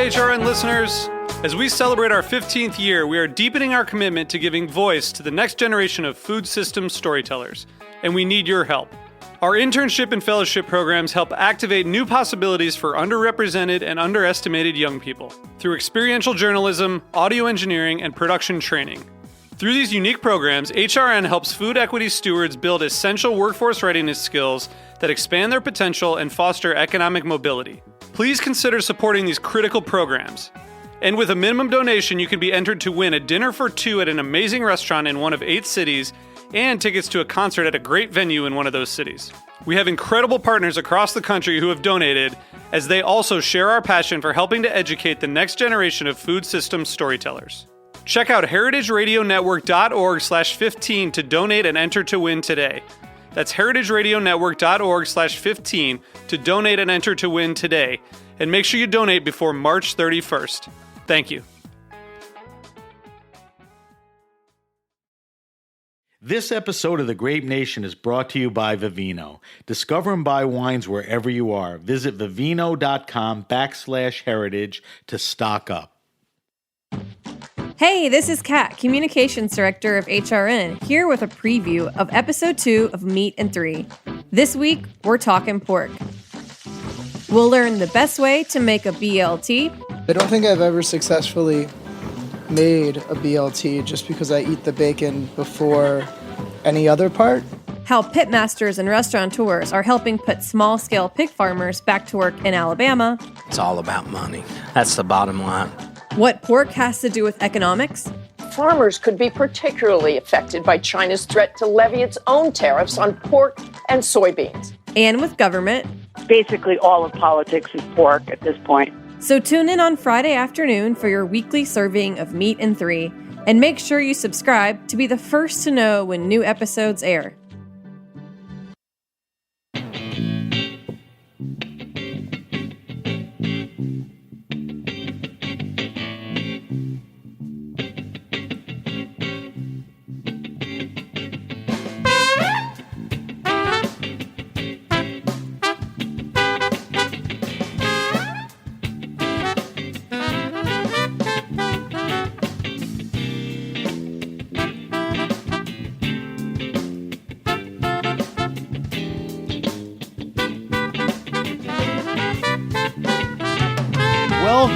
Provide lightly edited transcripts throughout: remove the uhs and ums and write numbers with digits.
HRN listeners. As we celebrate our 15th year, we are deepening our commitment to giving voice to the next generation of food systems storytellers, and we need your help. Our internship and fellowship programs help activate new possibilities for underrepresented and underestimated young people through experiential journalism, audio engineering, and production training. Through these unique programs, HRN helps food equity stewards build essential workforce readiness skills that expand their potential and foster economic mobility. Please consider supporting these critical programs. And with a minimum donation, you can be entered to win a dinner for two at an amazing restaurant in one of 8 cities and tickets to a concert at a great venue in one of those cities. We have incredible partners across the country who have donated, as they also share our passion for helping to educate the next generation of food systems storytellers. Check out heritageradionetwork.org/15 to donate and enter to win today. That's heritageradionetwork.org/15 to donate and enter to win today. And make sure you donate before March 31st. Thank you. This episode of The Grape Nation is brought to you by Vivino. Discover and buy wines wherever you are. Visit vivino.com/heritage to stock up. Hey, this is Kat, Communications Director of HRN, here with a preview of Episode 2 of Meat and 3. This week, we're talking pork. We'll learn the best way to make a BLT. I don't think I've ever successfully made a BLT just because I eat the bacon before any other part. How pitmasters and restaurateurs are helping put small-scale pig farmers back to work in Alabama. It's all about money. That's the bottom line. What pork has to do with economics. Farmers could be particularly affected by China's threat to levy its own tariffs on pork and soybeans. And with government. Basically, all of politics is pork at this point. So tune in on Friday afternoon for your weekly serving of Meat and 3. And make sure you subscribe to be the first to know when new episodes air.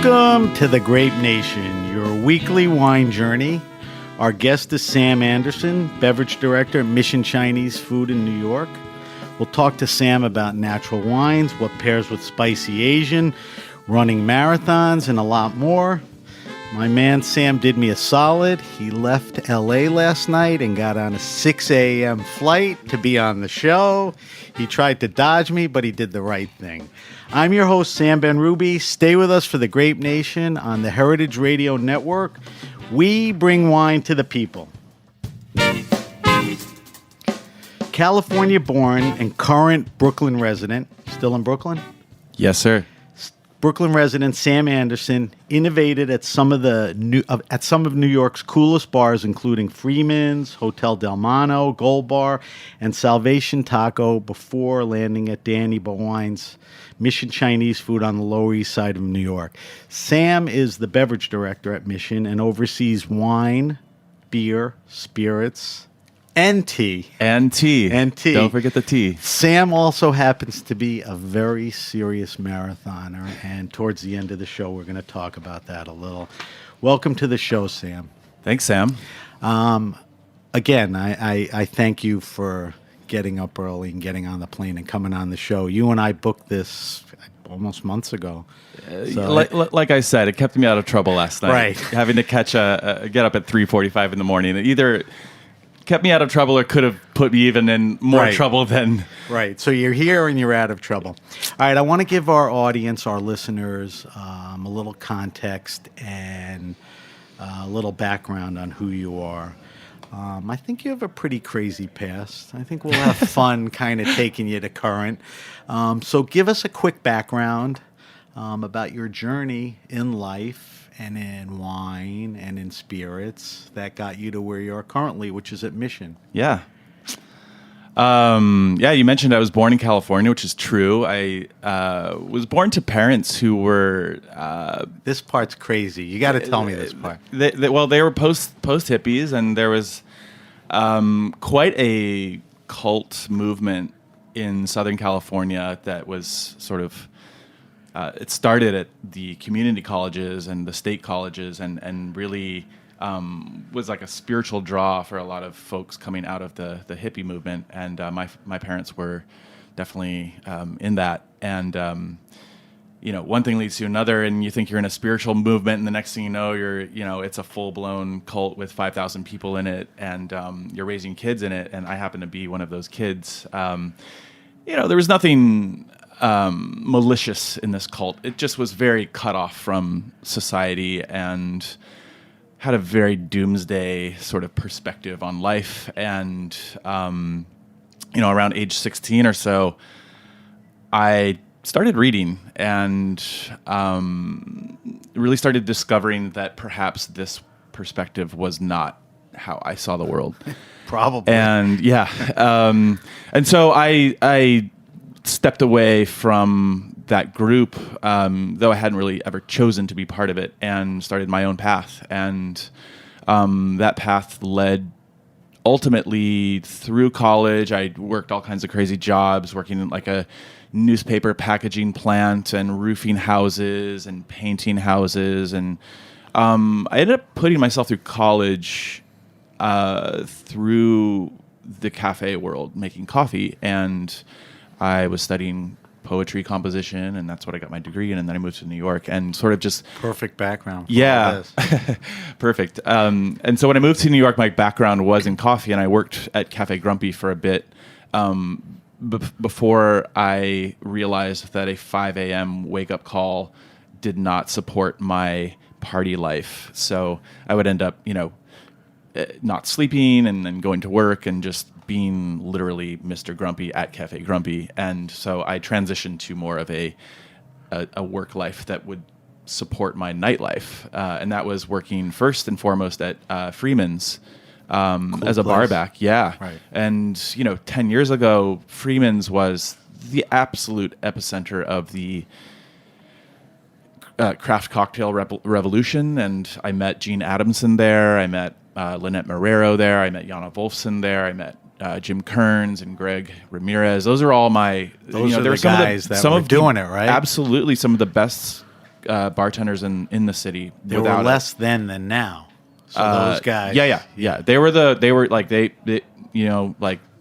Welcome to The Grape Nation, your weekly wine journey. Our guest is Sam Anderson, Beverage Director at Mission Chinese Food in New York. We'll talk to Sam about natural wines, what pairs with spicy Asian, running marathons, and a lot more. My man Sam did me a solid. He left LA last night and got on a 6 a.m. flight to be on the show. He tried to dodge me, but he did the right thing. I'm your host, Sam Benrubi. Stay with us for The Grape Nation on the Heritage Radio Network. We bring wine to the people. California-born and current Brooklyn resident. Still in Brooklyn? Yes, sir. Brooklyn resident Sam Anderson innovated at some of New York's coolest bars, including Freeman's, Hotel Delmano, Gold Bar, and Salvation Taco, before landing at Danny Bowien's Mission Chinese Food on the Lower East Side of New York. Sam is the beverage director at Mission and oversees wine, beer, spirits, and tea. And tea. Don't forget the tea. Sam also happens to be a very serious marathoner, and towards the end of the show, we're going to talk about that a little. Welcome to the show, Sam. Thanks, Sam. Again, I thank you for getting up early and getting on the plane and coming on the show. You and I booked this almost months ago. Like I said, it kept me out of trouble last night. Right. Having to get up at 3:45 in the morning. It either kept me out of trouble or could have put me even in more trouble than... Right. So you're here and you're out of trouble. All right. I want to give our audience, our listeners, a little context and a little background on who you are. I think you have a pretty crazy past. I think we'll have fun kind of taking you to current. So give us a quick background about your journey in life and in wine and in spirits that got you to where you are currently, which is at Mission. Yeah. Yeah, you mentioned I was born in California, which is true. I was born to parents who were This part's crazy. You got to tell me this part. they were post hippies, and there was quite a cult movement in Southern California that was sort of it started at the community colleges and the state colleges, and really was like a spiritual draw for a lot of folks coming out of the hippie movement. And my parents were definitely in that. And one thing leads to another, and you think you're in a spiritual movement, and the next thing you know, it's a full blown cult with 5,000 people in it, and you're raising kids in it. And I happen to be one of those kids. There was nothing malicious in this cult. It just was very cut off from society and had a very doomsday sort of perspective on life. And, around age 16 or so, I started reading and really started discovering that perhaps this perspective was not how I saw the world. Probably. And and so I stepped away from that group, though I hadn't really ever chosen to be part of it, and started my own path. And that path led ultimately through college. I worked all kinds of crazy jobs, working in like a newspaper packaging plant and roofing houses and painting houses. And I ended up putting myself through college through the cafe world, making coffee. And I was studying poetry composition, and that's what I got my degree in. And then I moved to New York and sort of just... Perfect background. Yeah. Perfect. And so when I moved to New York, my background was in coffee, and I worked at Cafe Grumpy for a bit before I realized that a 5 a.m. wake-up call did not support my party life. So I would end up, not sleeping and then going to work and just being literally Mr. Grumpy at Cafe Grumpy. And so I transitioned to more of a work life that would support my nightlife. And that was working first and foremost at Freeman's as a bar back. Yeah. Right. And, 10 years ago, Freeman's was the absolute epicenter of the craft cocktail revolution. And I met Gene Adamson there. I met Lynette Marrero there. I met Jana Wolfson there. I met Jim Kearns and Greg Ramirez. Those are all my... Those are the guys that were doing it, right? Absolutely. Some of the best bartenders in the city. There were less then than now. So those guys... Yeah. They were like, they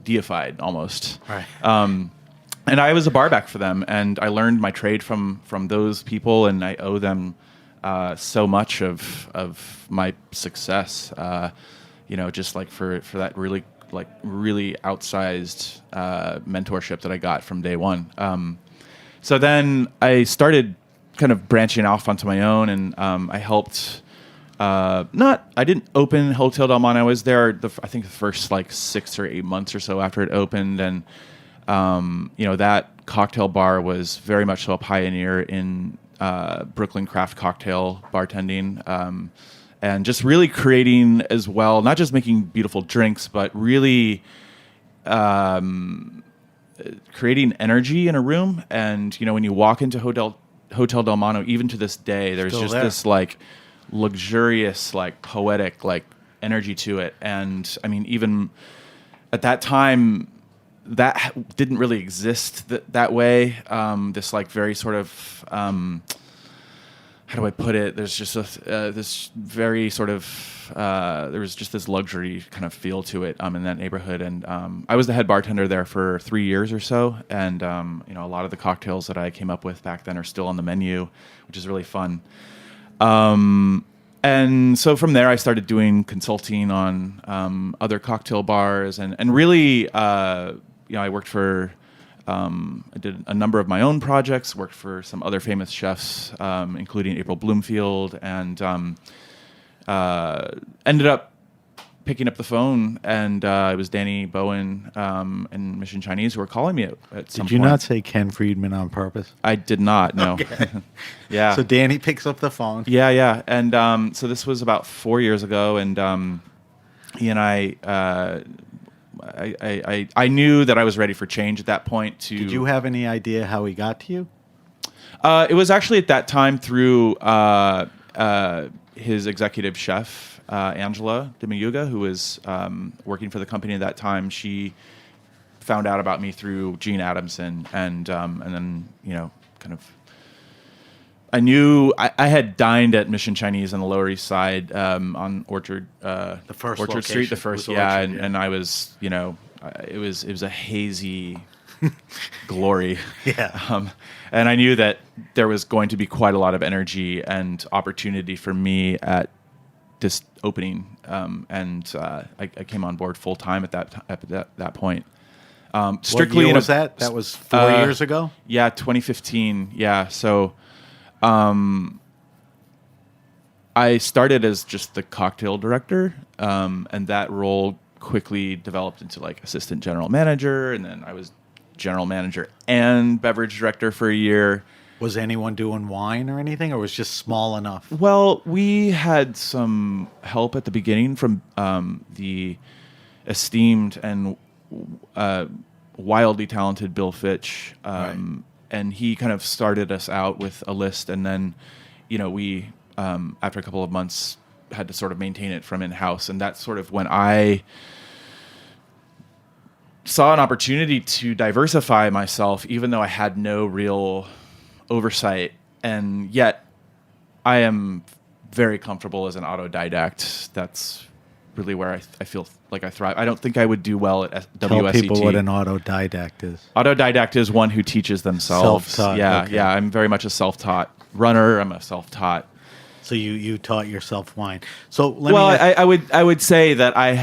deified almost. Right. And I was a barback for them, and I learned my trade from those people, and I owe them so much of my success. Just like for that really outsized mentorship that I got from day one. So then I started kind of branching off onto my own, and I helped. I didn't open Hotel Delmano. I was there, I think the first 6 or 8 months or so after it opened, and that cocktail bar was very much so a pioneer in Brooklyn craft cocktail bartending, and just really creating as well, not just making beautiful drinks, but really creating energy in a room. And when you walk into Hotel Delmano, even to this day, there's Still just there. this luxurious, poetic, energy to it. And I mean, even at that time, that didn't really exist that way. This very sort of, how do I put it? There's just this very sort of, there was just this luxury kind of feel to it in that neighborhood. And I was the head bartender there for 3 years or so. And, a lot of the cocktails that I came up with back then are still on the menu, which is really fun. And so from there, I started doing consulting on other cocktail bars, and really, I worked for, I did a number of my own projects, worked for some other famous chefs, including April Bloomfield, and ended up picking up the phone, and it was Danny Bowien and Mission Chinese who were calling me at some point. Did you not say Ken Friedman on purpose? I did not, no. Okay. Yeah. So Danny picks up the phone. Yeah. And so this was about 4 years ago, and he and I I knew that I was ready for change at that point. Did you have any idea how he got to you? It was actually at that time through his executive chef, Angela Demiuga, who was working for the company at that time. She found out about me through Gene Adamson, and then kind of. I knew I had dined at Mission Chinese on the Lower East Side on Orchard, the first Orchard location. Street, the first, Orchard, yeah, and I was, it was a hazy glory, yeah, and I knew that there was going to be quite a lot of energy and opportunity for me at this opening, and I came on board full time at that point. Strictly, what year was that? That was 4 years ago. Yeah, 2015. Yeah, so. I started as just the cocktail director, and that role quickly developed into like assistant general manager, and then I was general manager and beverage director for a year. Was anyone doing wine or anything, or was it just small enough? Well, we had some help at the beginning from the esteemed and wildly talented Bill Fitch. Right. And he kind of started us out with a list, and then, we, after a couple of months, had to sort of maintain it from in-house. And that's sort of when I saw an opportunity to diversify myself, even though I had no real oversight. And yet I am very comfortable as an autodidact. That's really where I feel like I thrive. I don't think I would do well at WSET. Tell people what an autodidact is. Autodidact is one who teaches themselves. Self-taught. Yeah, okay. yeah. I'm very much a self-taught runner. I'm a self-taught. So you taught yourself wine. So I would say that I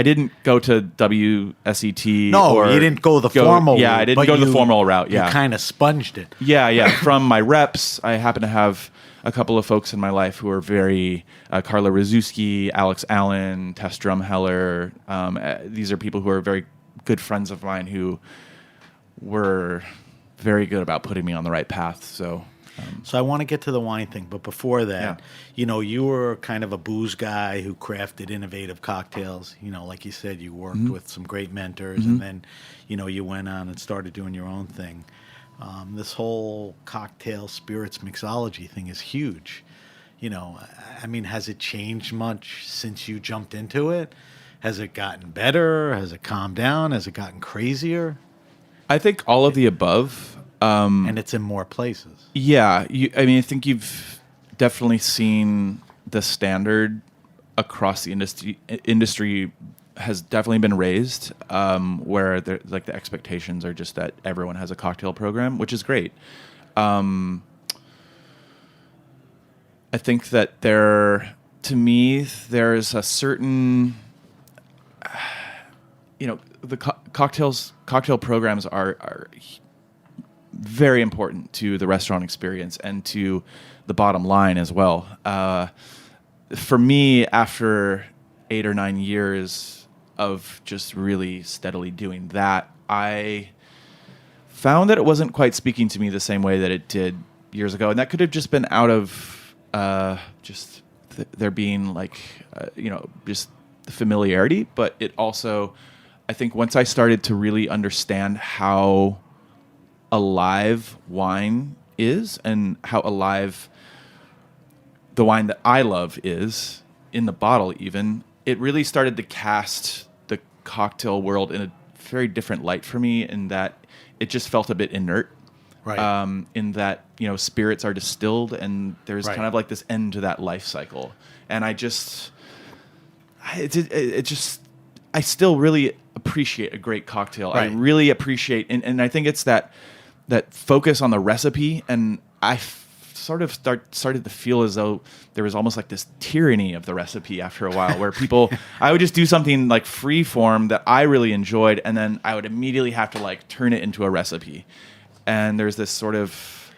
didn't go to WSET. No, you didn't go the formal. Yeah, route, I didn't go the formal route. Yeah, you kind of sponged it. Yeah. From my reps, I happen to have a couple of folks in my life who are very Carla Rzuski, Alex Allen, Tess Drumheller. These are people who are very good friends of mine who were very good about putting me on the right path. So I want to get to the wine thing, but before that, you were kind of a booze guy who crafted innovative cocktails. Like you said, you worked with some great mentors, and then, you went on and started doing your own thing. This whole cocktail spirits mixology thing is huge. Has it changed much since you jumped into it? Has it gotten better? Has it calmed down? Has it gotten crazier? I think all of the above. And it's in more places. Yeah. I think you've definitely seen the standard across the industry has definitely been raised, where the expectations are just that everyone has a cocktail program, which is great. I think that to me, there's a certain, the cocktail programs are very important to the restaurant experience and to the bottom line as well. For me, after 8 or 9 years of just really steadily doing that, I found that it wasn't quite speaking to me the same way that it did years ago. And that could have just been out of there being just the familiarity. But it also, I think once I started to really understand how alive wine is and how alive the wine that I love is in the bottle even, it really started to cast the cocktail world in a very different light for me, in that it just felt a bit inert. Right. In that, spirits are distilled and there's kind of like this end to that life cycle. And I still really appreciate a great cocktail. Right. I really appreciate, and I think it's that focus on the recipe, and I sort of started to feel as though there was almost like this tyranny of the recipe after a while, where I would just do something like free form that I really enjoyed, and then I would immediately have to like turn it into a recipe. And there's this sort of,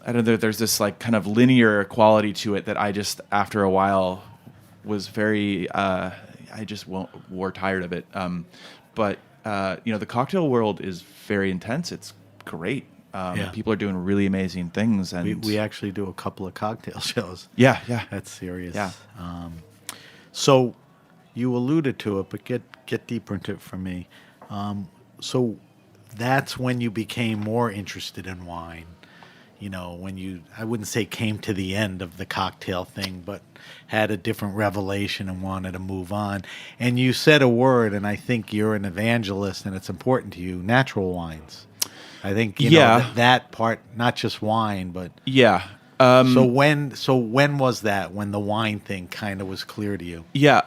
I don't know, there's this like kind of linear quality to it that I just, after a while, was very, I just wore tired of it. But the cocktail world is very intense. It's great. People are doing really amazing things, and we actually do a couple of cocktail shows. Yeah. That's serious. Yeah. So you alluded to it, but get deeper into it for me. So that's when you became more interested in wine. You know, when you, I wouldn't say came to the end of the cocktail thing, but had a different revelation and wanted to move on. And you said a word, and I think you're an evangelist and it's important to you, natural wines. I think, you know, that part, not just wine, but... Yeah. So when was that, when the wine thing kind of was clear to you? Yeah.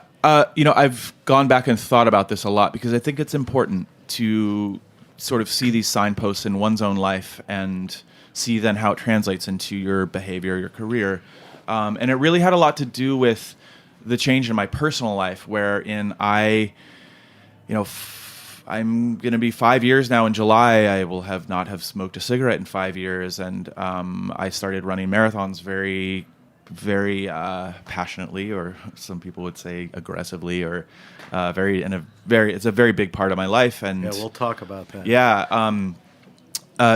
You know, I've gone back and thought about this a lot because I think it's important to sort of see these signposts in one's own life and see then how it translates into your behavior, your career. And it really had a lot to do with the change in my personal life, wherein I'm going to be 5 years now in July. I will not have smoked a cigarette in 5 years. And I started running marathons very, very passionately, or some people would say aggressively, or it's a very big part of my life. And yeah, we'll talk about that. Yeah.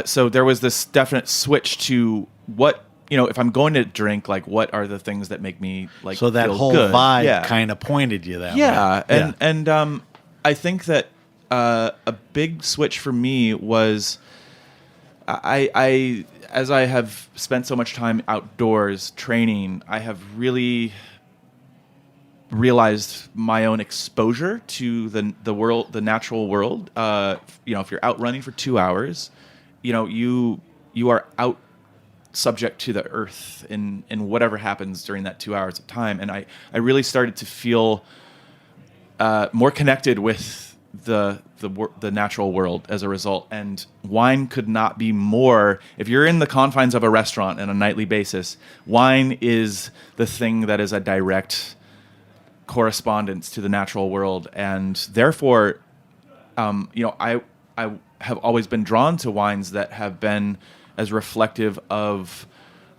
So there was this definite switch to what, if I'm going to drink, like, what are the things that make me like so that feel whole good? vibe kind of pointed you that way. And I think that a big switch for me was I as I have spent so much time outdoors training, I have really realized my own exposure to the world, the natural world. If you're out running for 2 hours, you are out subject to the earth in whatever happens during that 2 hours of time. And I really started to feel more connected with the natural world as a result. And wine could not be more. If you're in the confines of a restaurant on a nightly basis, wine is the thing that is a direct correspondence to the natural world. And therefore, I have always been drawn to wines that have been as reflective of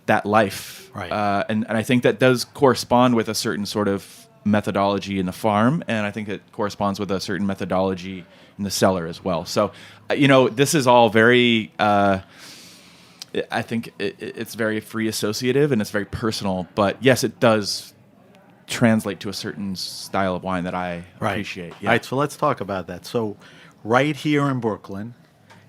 that life. Right. And I think that does correspond with a certain sort of methodology in the farm, and I think it corresponds with a certain methodology in the cellar as well. So, this is all very, I think it's very free associative and it's very personal, but yes, it does translate to a certain style of wine that I appreciate. Yeah. All right, so let's talk about that. So right here in Brooklyn,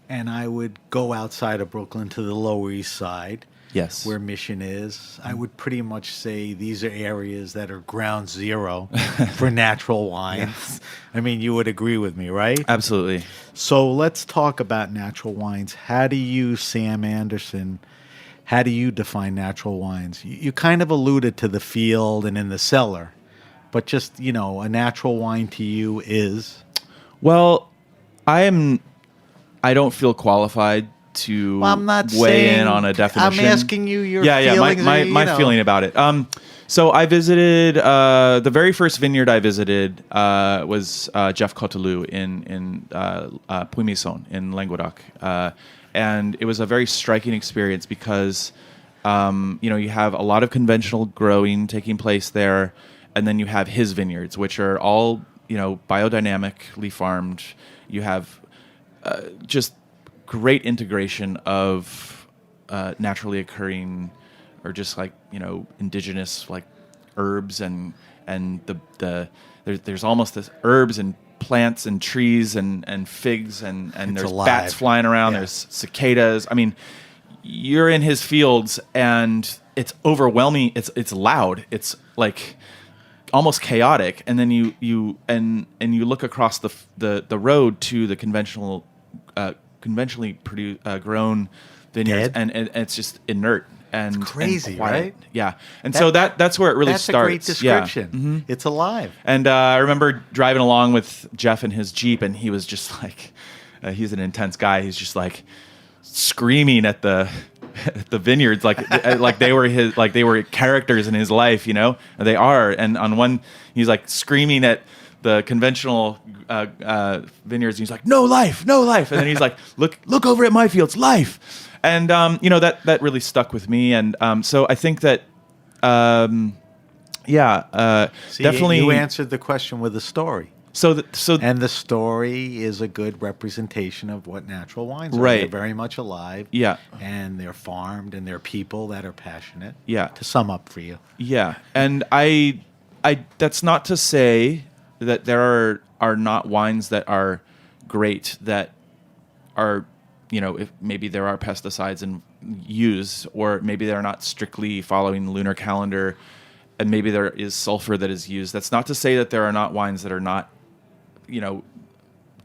and I would go outside of Brooklyn to the Lower East Side, yes, where Mission is. I would pretty much say these are areas that are ground zero for natural wines. Yes. I mean, you would agree with me, right? Absolutely. So let's talk about natural wines. How do you, Sam Anderson, how do you define natural wines? You kind of alluded to the field and in the cellar, but just, a natural wine to you is? Well, I don't feel qualified to weigh in on a definition. I'm asking you your feelings. My feeling about it. So I visited, the very first vineyard I visited was Jeff Cotelou in Puy-Misson in Languedoc. And it was a very striking experience because, you have a lot of conventional growing taking place there. And then you have his vineyards, which are all, biodynamically farmed. You have just great integration of naturally occurring, or just like indigenous like herbs and there's almost this herbs and plants and trees and figs and there's alive. Bats flying around. Yeah. There's cicadas. I mean, you're in his fields and it's overwhelming. It's loud. It's like almost chaotic. And then you look across the road to the conventionally grown vineyards, and it's just inert and it's crazy, and quiet. Right? Yeah, and so that's where it really starts. That's a great description. Yeah. Mm-hmm. It's alive. And I remember driving along with Jeff in his Jeep, and he was just like, he's an intense guy. He's just like screaming at the vineyards, like they were characters in his life, and they are. And on one, he's like screaming at the conventional vineyards, and he's like, no life, and then he's like, look over at my fields, life. And that really stuck with me. And so I think that definitely you answered the question with a story. And the story is a good representation of what natural wines are. Right. They're very much alive. Yeah. And they're farmed, and they're people that are passionate. Yeah. To sum up for you. Yeah. And I that's not to say that there are not wines that are great that are, if maybe there are pesticides used, or maybe they're not strictly following the lunar calendar, and maybe there is sulfur that is used. That's not to say that there are not wines that are not,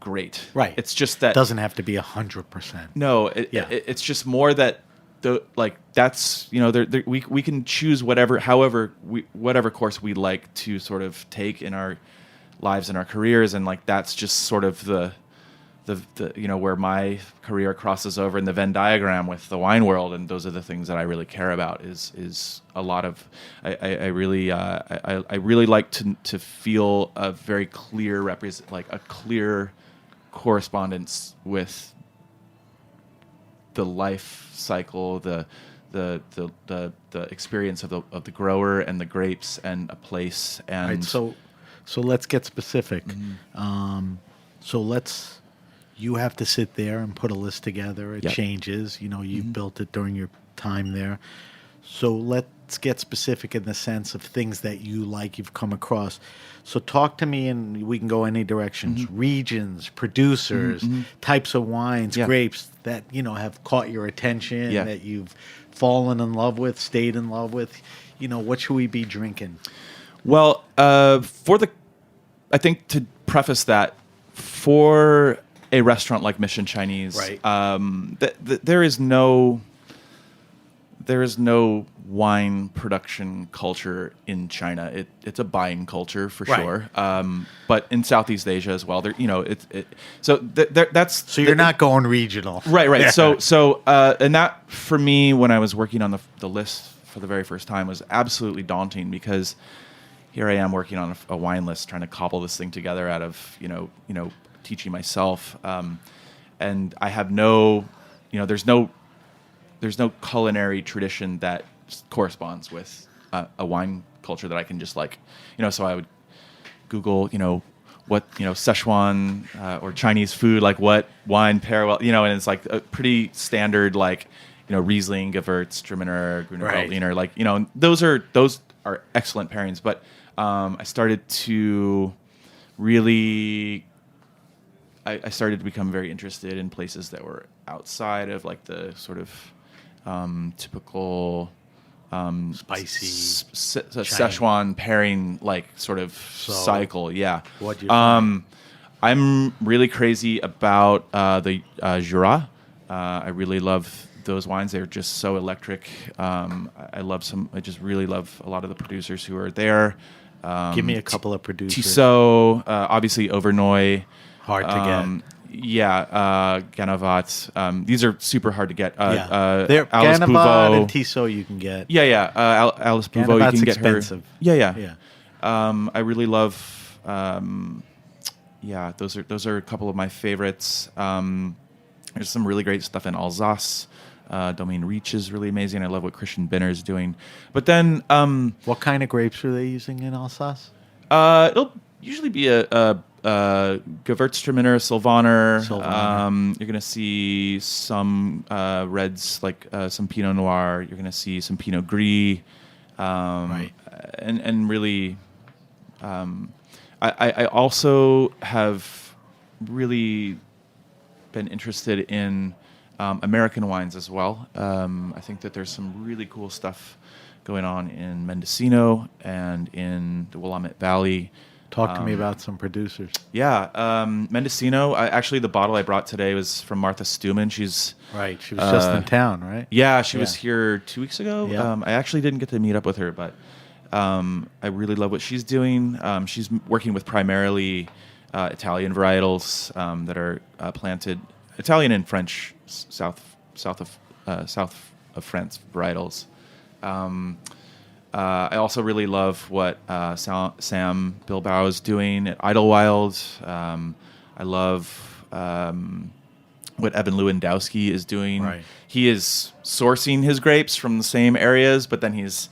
great. Right. It's just that doesn't have to be 100%. No, it's just more that that's we can choose whatever course we like to sort of take in our lives and our careers, and that's just sort of the where my career crosses over in the Venn diagram with the wine world, and those are the things that I really care about. Is a lot of I really like to feel a very clear a clear correspondence with the life cycle, the experience of the grower and the grapes and a place. And right, so let's get specific. You have to sit there and put a list together. It changes. You've built it during your time there. So let's get specific in the sense of things that you've come across. So talk to me, and we can go any directions. Regions, producers, types of wines, grapes that have caught your attention, that you've fallen in love with, stayed in love with. What should we be drinking? Well, I think to preface that, for a restaurant like Mission Chinese, right. There is no wine production culture in China. It's a buying culture for sure. But in Southeast Asia as well, so you're not going regional, right? Yeah. So and that for me, when I was working on the list for the very first time, was absolutely daunting, because here I am working on a wine list, trying to cobble this thing together out of teaching myself, and I have there's no culinary tradition that corresponds with a wine culture that I can just so I would Google what Szechuan or Chinese food, what wine pair well, and it's a pretty standard Riesling, Gewürztraminer, Grüner right. Veltliner, those are excellent pairings, but I started to really I started to become very interested in places that were outside of the sort of typical spicy Szechuan pairing cycle. Yeah. What do you find? I'm really crazy about the Jura. I really love those wines. They're just so electric. I just really love a lot of the producers who are there. Give me a couple of producers. Tissot, obviously Overnoy. Hard to get. Ganavat. These are super hard to get. Alice Ganavat Bouveau and Tissot you can get. Alice Bouveau, you can get expensive. her. Yeah. I really love. Those are a couple of my favorites. There's some really great stuff in Alsace. Domaine Reach is really amazing. I love what Christian Binner is doing. But then, what kind of grapes are they using in Alsace? It'll usually be a Gewürztraminer, Sylvaner. You're going to see some reds, some Pinot Noir. You're going to see some Pinot Gris. Right. And really, I also have really been interested in American wines as well. I think that there's some really cool stuff going on in Mendocino and in the Willamette Valley. Talk to me about some producers. Yeah, Mendocino. Actually, the bottle I brought today was from Martha Stuman. She's right. She was just in town, right? Yeah, she was here 2 weeks ago. Yeah. I actually didn't get to meet up with her, but I really love what she's doing. She's working with primarily Italian varietals that are planted Italian and French south of France varietals. I also really love what Sam Bilbao is doing at Idlewild. I love what Evan Lewandowski is doing. Right. He is sourcing his grapes from the same areas, but then he's,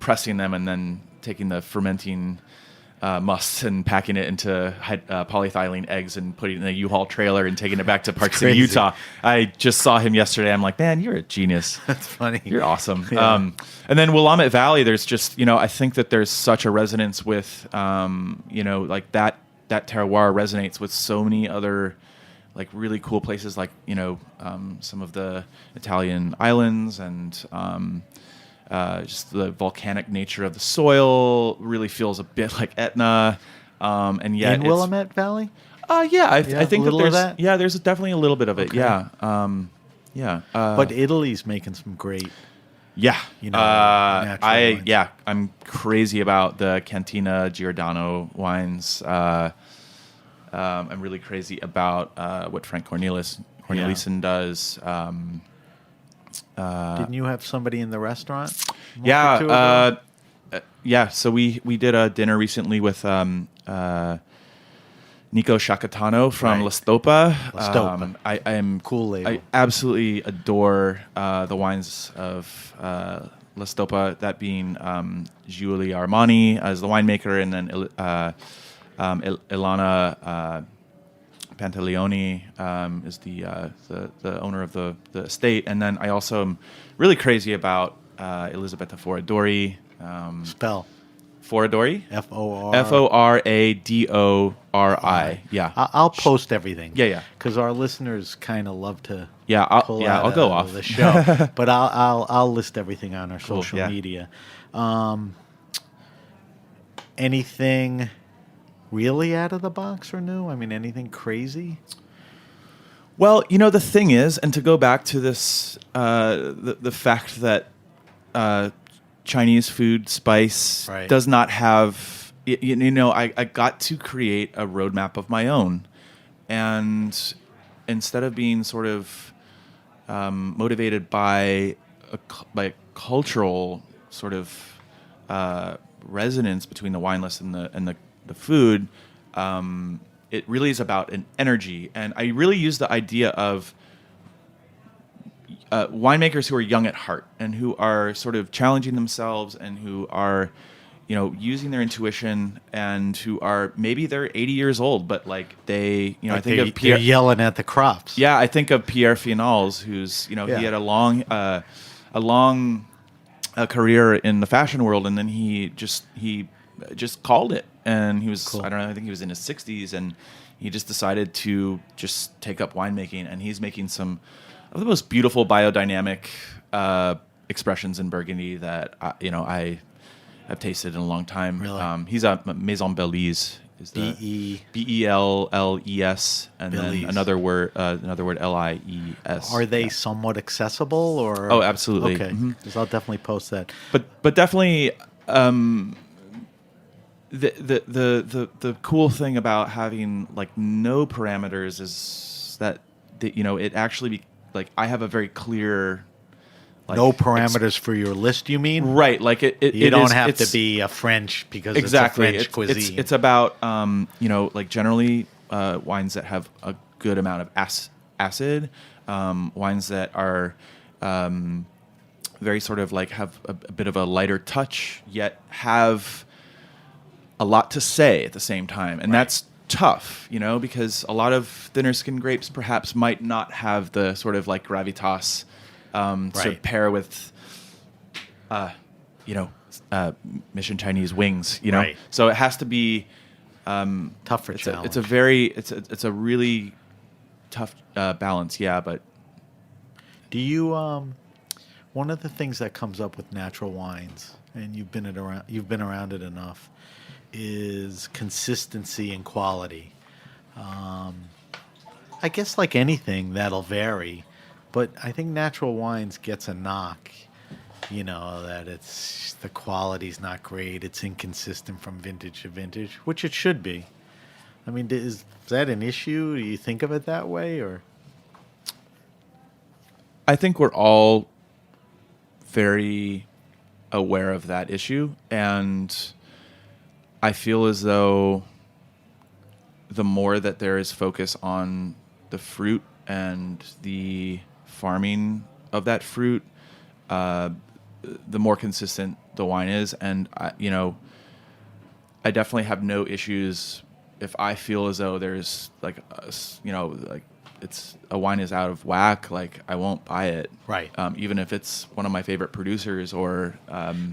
pressing them and then taking the fermenting must and packing it into polyethylene eggs and putting it in a U-Haul trailer and taking it back to Park City, Utah. I just saw him yesterday. I'm like, man, you're a genius. That's funny. You're awesome. Yeah. And then Willamette Valley, there's just, I think that there's such a resonance with, like that terroir resonates with so many other like really cool places, like, some of the Italian islands and just the volcanic nature of the soil really feels a bit like Etna. And yet in Willamette Valley? Yeah, I think little that of that? Yeah, there's definitely a little bit of it. Okay. Yeah. But Italy's making some great. Yeah. Natural wines. I'm crazy about the Cantina Giordano wines. I'm really crazy about what Frank Cornelissen does. Didn't you have somebody in the restaurant? Yeah. So we did a dinner recently with Nico Shakatano from La Stopa. La Stopa. I am cool label. I absolutely adore the wines of La Stopa. That being Giulio Armani as the winemaker, and then Ilana Pantaleoni is the owner of the estate. And then I also am really crazy about Elisabetta Foradori. Spell. Foradori? Foradori. Yeah. I'll post everything. Yeah. Because our listeners kind of love to. I'll go off the show, but I'll list everything on our Cool, social media. Anything really out of the box or new? I mean, anything crazy? Well, the thing is, and to go back to this, the fact that Chinese food spice does not have, I got to create a roadmap of my own. And instead of being sort of motivated by a cultural sort of resonance between the wine list and the food, it really is about an energy. And I really use the idea of winemakers who are young at heart and who are sort of challenging themselves and who are, using their intuition, and who are maybe they're 80 years old, but like they, I think of Pierre, they're yelling at the crops. Yeah, I think of Pierre Finals, who's, he had a long career in the fashion world, and then he just called it, and he was cool. I don't know, I think he was in his 60s, and he just decided to just take up winemaking, and he's making some of the most beautiful biodynamic expressions in Burgundy that I've tasted in a long time. Really? He's a Maison Belize. Is the Belles, and Belize. Then another word Lies. Are they somewhat accessible, or? Oh, absolutely. Okay, because I'll definitely post that. But definitely, the cool thing about having like no parameters is that it actually I have a very clear. No parameters for your list, you mean? Right, like you don't have to be a French because exactly. It's a French cuisine. It's about generally wines that have a good amount of acid, wines that are very sort of like have a bit of a lighter touch, yet have a lot to say at the same time, and that's tough, because a lot of thinner skin grapes perhaps might not have the sort of like gravitas. Sort of pair with, Mission Chinese wings, Right. So it has to be tougher challenge. It's a really tough balance, yeah. But do you? One of the things that comes up with natural wines, and you've been around it enough, is consistency and quality. I guess like anything, that'll vary. But I think natural wines gets a knock, that the quality's not great. It's inconsistent from vintage to vintage, which it should be. I mean, is that an issue? Do you think of it that way, or? I think we're all very aware of that issue, and I feel as though the more that there is focus on the fruit and the farming of that fruit, the more consistent the wine is. And I definitely have no issues if I feel as though there's like, like it's a wine is out of whack. Like I won't buy it. Right. Even if it's one of my favorite producers or.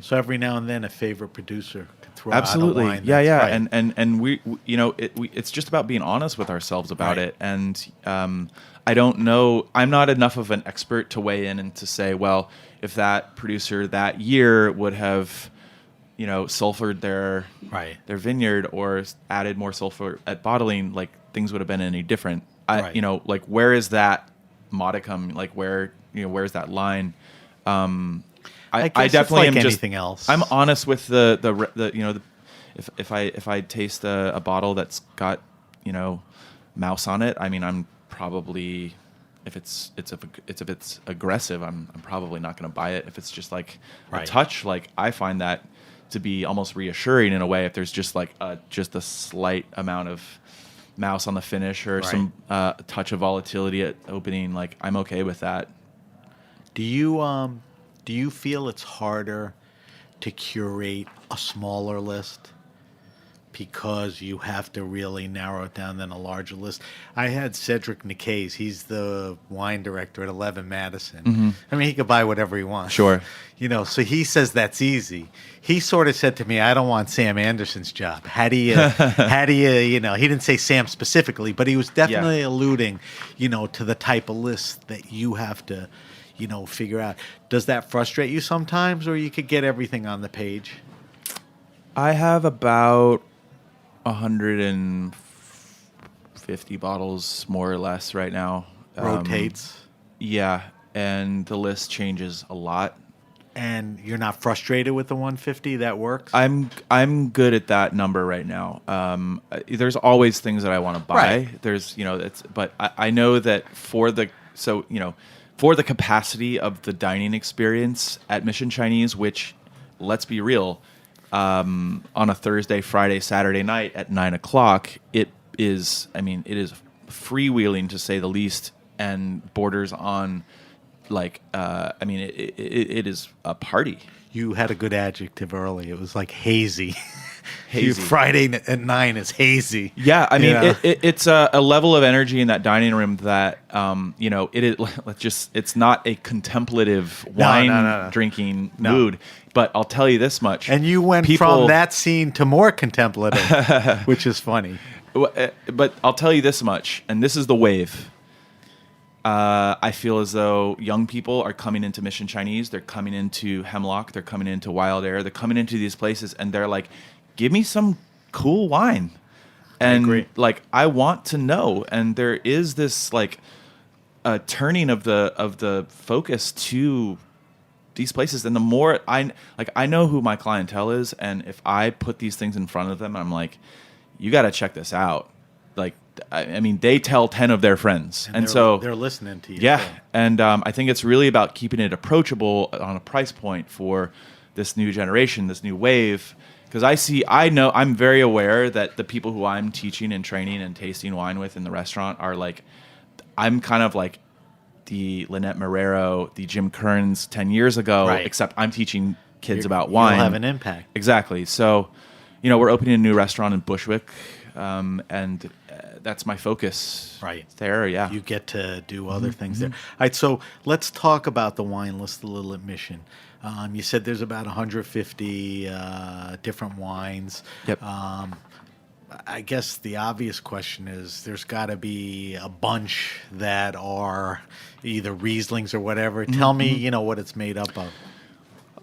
So every now and then a favorite producer could throw Absolutely. out a wine. Yeah. Right. And we it's just about being honest with ourselves about Right. it. And I don't know. I'm not enough of an expert to weigh in and to say, well, if that producer that year would have, sulfured their vineyard or added more sulfur at bottling, like things would have been any different. Right. Like where is that modicum? Like where's that line? I guess definitely it's like am just anything else. I'm honest with if I taste a bottle that's got mouse on it, I mean I'm probably if it's aggressive, I'm probably not going to buy it. If it's just like Right. a touch, like I find that to be almost reassuring in a way. If there's just like just a slight amount of mouse on the finish or Right. some touch of volatility at opening, like I'm okay with that. Do you feel it's harder to curate a smaller list because you have to really narrow it down than a larger list? I had Cedric Nicaise. He's the wine director at 11 Madison. I mean, he could buy whatever he wants. Sure. So he says that's easy. He sort of said to me, I don't want Sam Anderson's job. How do you, he didn't say Sam specifically, but he was definitely alluding, to the type of list that you have to, figure out. Does that frustrate you sometimes, or you could get everything on the page? I have about 150 bottles, more or less, right now. Rotates. Yeah, and the list changes a lot. And you're not frustrated with the 150? That works? I'm good at that number right now. There's always things that I want to buy. Right. There's but I know that for the capacity of the dining experience at Mission Chinese, which, let's be real, on a Thursday, Friday, Saturday night at 9:00, it is freewheeling to say the least, and borders on it is a party. You had a good adjective early. It was like hazy. Hazy. Friday at 9 is hazy. Yeah, I mean, it's a level of energy in that dining room that, it is. It's not a contemplative wine drinking mood. But I'll tell you this much. And you went from that scene to more contemplative, which is funny. But I'll tell you this much, and this is the wave. I feel as though young people are coming into Mission Chinese. They're coming into Hemlock. They're coming into Wild Air. They're coming into these places, and they're like, give me some cool wine. And I agree. I want to know. And there is this a turning of the focus to these places. And the more I know who my clientele is, and if I put these things in front of them, I'm like, you got to check this out. They tell 10 of their friends, and so they're listening to you. Yeah, and I think it's really about keeping it approachable on a price point for this new generation, this new wave. Because I'm very aware that the people who I'm teaching and training and tasting wine with in the restaurant are I'm kind of like the Lynette Marrero, the Jim Kearns 10 years ago, Right. except I'm teaching kids about wine. You'll have an impact. Exactly. So, we're opening a new restaurant in Bushwick, and that's my focus. Right. There, yeah. You get to do other things there. All right, so let's talk about the wine list a little at Mission. You said there's about 150 different wines. Yep. I guess the obvious question is there's got to be a bunch that are either Rieslings or whatever. Tell me, what it's made up of.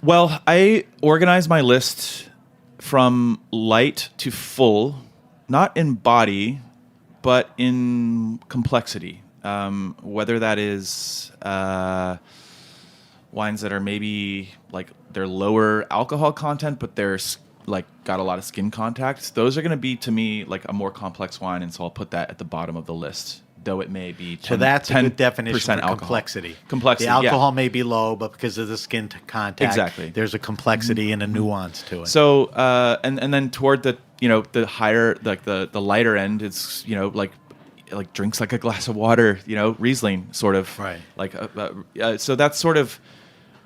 Well, I organize my list from light to full, not in body, but in complexity. Whether that is wines that are maybe they're lower alcohol content, but they're got a lot of skin contact. Those are going to be, to me, a more complex wine, and so I'll put that at the bottom of the list, though it may be 10%. So that's a good definition for alcohol. complexity. Complexity, the alcohol may be low, but because of the skin contact, Exactly. there's a complexity and a nuance to it. So and then toward the the higher the lighter end, it's drinks like a glass of water, Riesling sort of. Right. So that's sort of,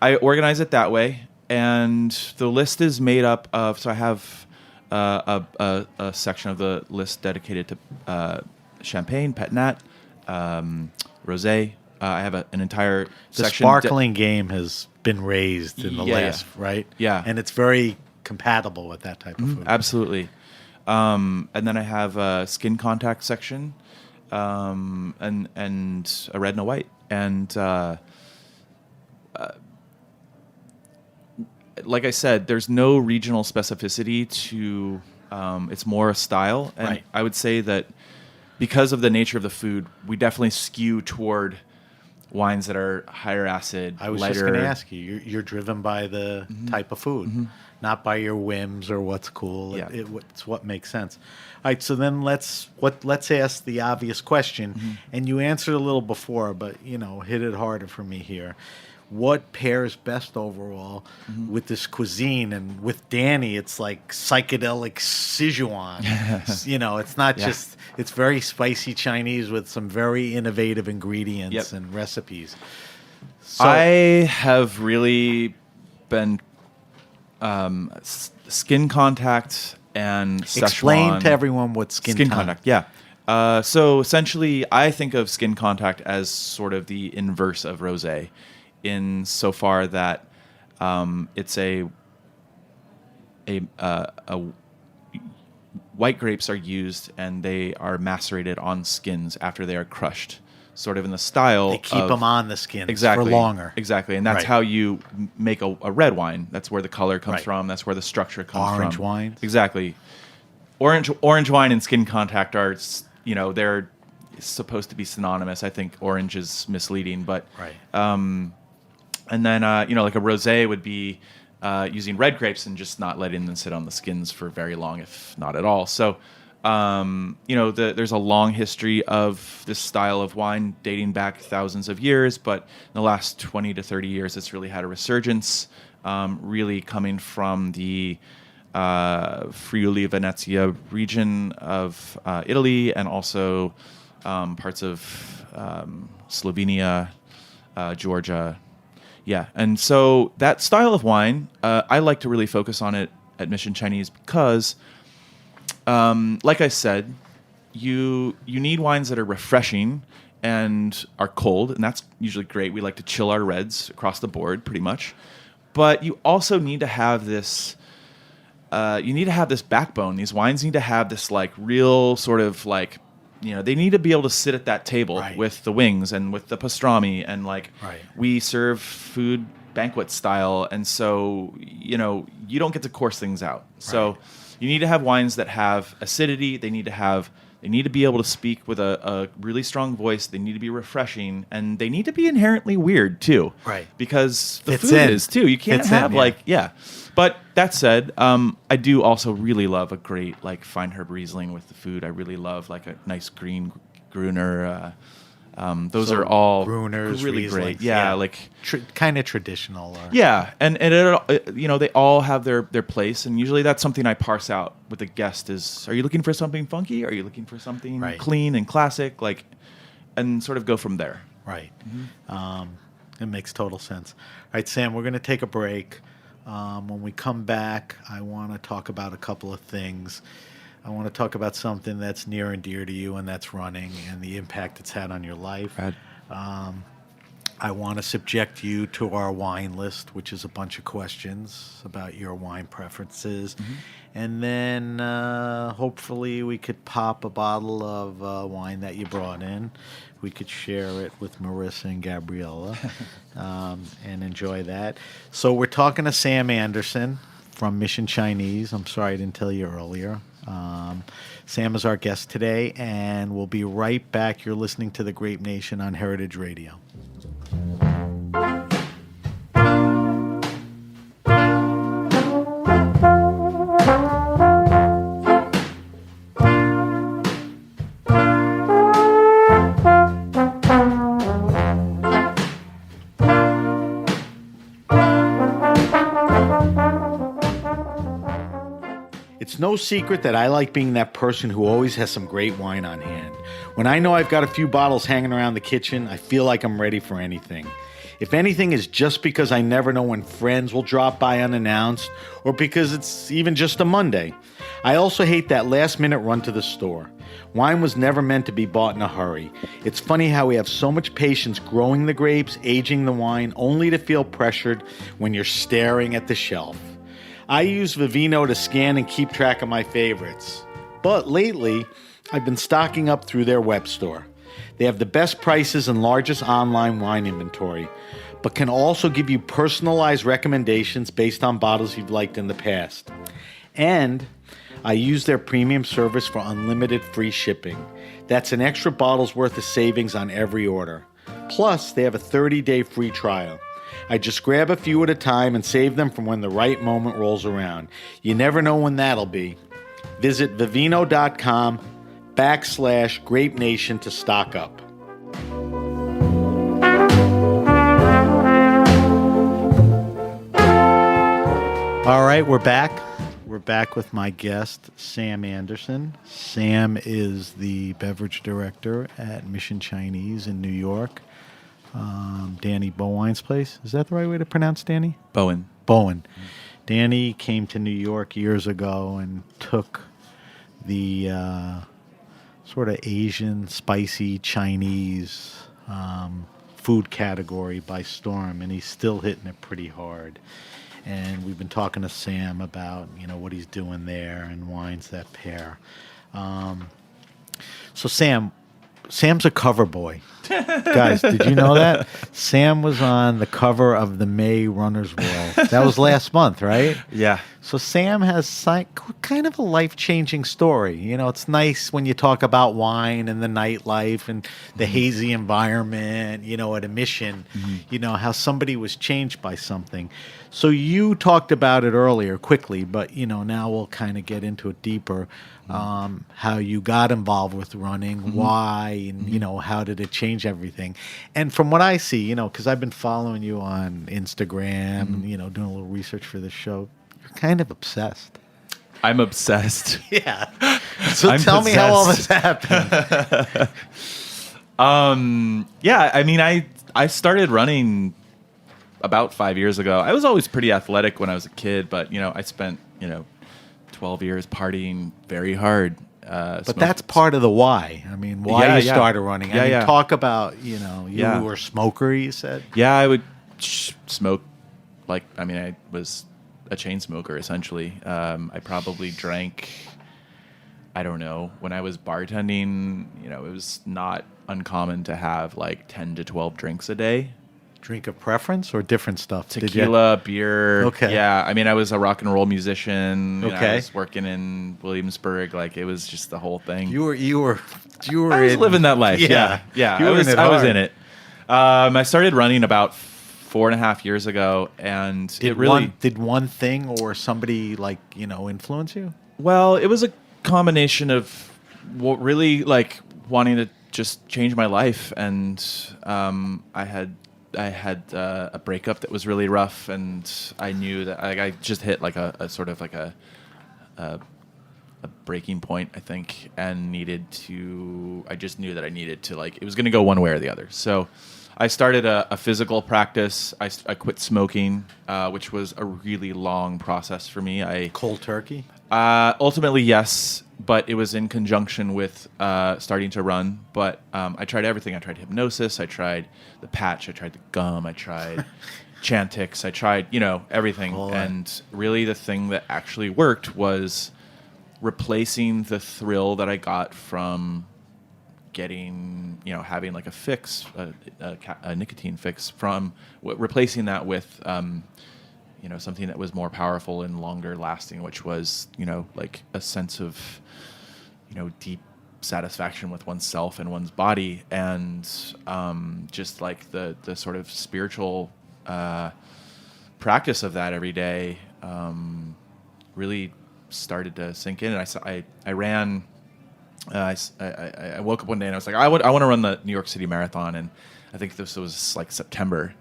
I organize it that way. And the list is made up of, so I have a section of the list dedicated to Champagne, Pet Nat, Rosé. I have an entire The section. sparkling game has been raised in the Yeah. latest, right? Yeah. And it's very compatible with that type of food. Absolutely. And then I have a skin contact section, and a red and a white. And like I said, there's no regional specificity to. It's more a style, and Right. I would say that because of the nature of the food, we definitely skew toward wines that are higher acid, I was lighter. just going to ask you. You're driven by the type of food, not by your whims or what's cool. Yeah. It's what makes sense. All right, so then let's ask the obvious question, and you answered a little before, but hit it harder for me here. What pairs best overall with this cuisine? And with Danny, it's like psychedelic Sichuan. It's not just, it's very spicy Chinese with some very innovative ingredients and recipes. So, I have really been skin contact and explain Szechuan. to everyone what skin contact. Yeah. So essentially, I think of skin contact as sort of the inverse of rosé, in so far that it's a white grapes are used and they are macerated on skins after they are crushed, sort of in the style. They keep them on the skins exactly for longer. Exactly, and that's Right. how you make a red wine. That's where the color comes Right. from. That's where the structure comes from. Orange wines? Exactly. Orange wine and skin contact are, they're supposed to be synonymous. I think orange is misleading, but Right. and then like a rosé would be using red grapes and just not letting them sit on the skins for very long, if not at all. So there's a long history of this style of wine dating back thousands of years, but in the last 20 to 30 years, it's really had a resurgence, really coming from the Friuli Venezia region of Italy, and also parts of Slovenia, Georgia. Yeah, and so that style of wine, I like to really focus on it at Mission Chinese because, like I said, you need wines that are refreshing and are cold, and that's usually great. We like to chill our reds across the board, pretty much. But you also need to have this. You need to have this backbone. These wines need to have this like real sort of like, they need to be able to sit at that table Right. with the wings and with the pastrami, and like Right. we serve food banquet style, and so you don't get to course things out. So Right. you need to have wines that have acidity. They need to be able to speak with a really strong voice. They need to be refreshing, and they need to be inherently weird too. Right. Because the Fits food in. is too. You can't Fits in, have yeah. But that said, I do also really love a great like fine herb Riesling with the food. I really love like a nice green Gruner. Those So are all Gruners, really Rieslings, great. Yeah, like kind of traditional. Or, yeah, and they all have their place, and usually that's something I parse out with the guest is, are you looking for something funky? Are you looking for something Right. clean and classic? Like, and sort of go from there. Right. It makes total sense. All right, Sam, we're going to take a break. When we come back, I want to talk about a couple of things. I want to talk about something that's near and dear to you, and that's running and the impact it's had on your life. Right. I want to subject you to our wine list, which is a bunch of questions about your wine preferences. And then hopefully we could pop a bottle of wine that you brought in. We could share it with Marissa and Gabriella and enjoy that. So we're talking to Sam Anderson from Mission Chinese. I'm sorry I didn't tell you earlier. Sam is our guest today, and we'll be right back. You're listening to The Grape Nation on Heritage Radio. It's no secret that I like being that person who always has some great wine on hand. When I know I've got a few bottles hanging around the kitchen, I feel like I'm ready for anything. If anything, is just because I never know when friends will drop by unannounced or because it's even just a Monday. I also hate that last-minute run to the store. Wine was never meant to be bought in a hurry. It's funny how we have so much patience growing the grapes, aging the wine, only to feel pressured when you're staring at the shelf. I use Vivino to scan and keep track of my favorites. But lately, I've been stocking up through their web store. They have the best prices and largest online wine inventory, but can also give you personalized recommendations based on bottles you've liked in the past. And I use their premium service for unlimited free shipping. That's an extra bottle's worth of savings on every order. Plus, they have a 30-day free trial. I just grab a few at a time and save them from when the right moment rolls around. You never know when that'll be. Visit vivino.com/Grape Nation to stock up. All right, we're back. We're back with my guest, Sam Anderson. Sam is the beverage director at Mission Chinese in New York. Danny Bowien's place. Is that the right way to pronounce Danny? Bowien. Bowien. Danny came to New York years ago and took the sort of Asian, spicy, Chinese food category by storm, and he's still hitting it pretty hard. And we've been talking to Sam about, what he's doing there and wines that pair. So Sam's a cover boy. Guys, did you know that? Sam was on the cover of the May Runner's World. That was last month, right? Yeah. So Sam has kind of a life-changing story. It's nice when you talk about wine and the nightlife and the hazy environment, at a mission, how somebody was changed by something. So you talked about it earlier quickly, but, now we'll kind of get into it deeper. How you got involved with running, why, and, how did it change everything? And from what I see, because I've been following you on Instagram and, doing a little research for this show, you're kind of obsessed. I'm obsessed. Yeah. So tell me how all this happened. Yeah, I mean, I started running about 5 years ago. I was always pretty athletic when I was a kid, but, I spent, 12 years partying very hard. But that's part of the why. I mean, why you started running. Talk about, you were a smoker, you said? Yeah, I would smoke. I was a chain smoker, essentially. I probably drank, I don't know, when I was bartending, it was not uncommon to have 10 to 12 drinks a day. Drink of preference or different stuff? Tequila, beer. Okay. Yeah, I was a rock and roll musician. Okay. I was working in Williamsburg. It was just the whole thing. You were I was living that life. Yeah. I was in it. I started running about 4.5 years ago, and did one thing or somebody influence you? Well, it was a combination of what really wanting to just change my life, and I had a breakup that was really rough, and I knew that I just hit a sort of a breaking point, I think, and I just knew that I needed to it was going to go one way or the other. So I started a physical practice. I quit smoking, which was a really long process for me. Cold turkey? Ultimately, yes, but it was in conjunction with starting to run. But I tried everything. I tried hypnosis. I tried the patch. I tried the gum. I tried Chantix. I tried, everything. And really the thing that actually worked was replacing the thrill that I got from getting, having a fix, a nicotine fix, from replacing that with something that was more powerful and longer lasting, which was, a sense of, deep satisfaction with oneself and one's body, and just the sort of spiritual practice of that every day really started to sink in. And I ran. I woke up one day and I was like, I want to run the New York City Marathon, and I think this was September,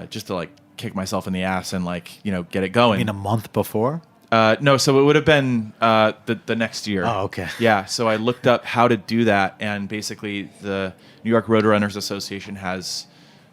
just to kick myself in the ass and get it going. You mean a month before? No, so it would have been the next year. Oh, okay. Yeah, so I looked up how to do that, and basically the New York Road Runners Association has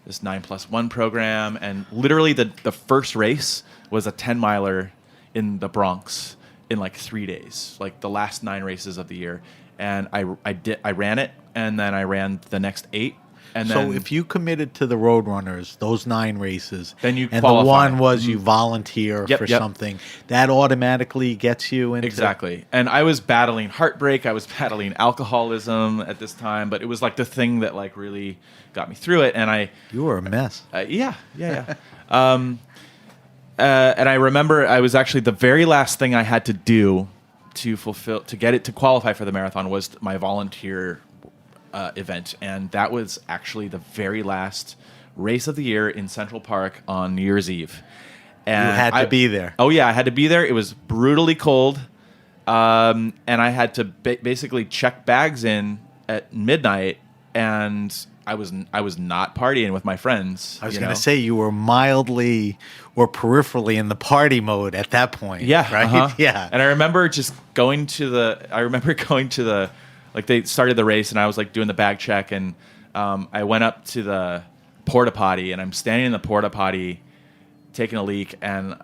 this 9+1 program, and literally the first race was a 10-miler in the Bronx in like 3 days, like the last 9 races of the year. And I ran it, and then I ran the next 8. And So then, if you committed to the Roadrunners, those 9 races, then you and qualify. the one was you volunteer Yep, for yep. something, that automatically gets you into... Exactly. And I was battling heartbreak. I was battling alcoholism at this time, but it was like the thing that like really got me through it. And You were a mess. yeah. And I remember I was actually the very last thing I had to do to qualify for the marathon was my volunteer event, and that was actually the very last race of the year in Central Park on New Year's Eve. And You had to be there. Oh yeah, I had to be there. It was brutally cold, and I had to basically check bags in at midnight, and I was not partying with my friends. I was going to say you were mildly or peripherally in the party mode at that point. Yeah. Right? Uh-huh. Yeah. And I remember going to the, like they started the race and I was like doing the bag check, and I went up to the porta potty, and I'm standing in the porta potty taking a leak, and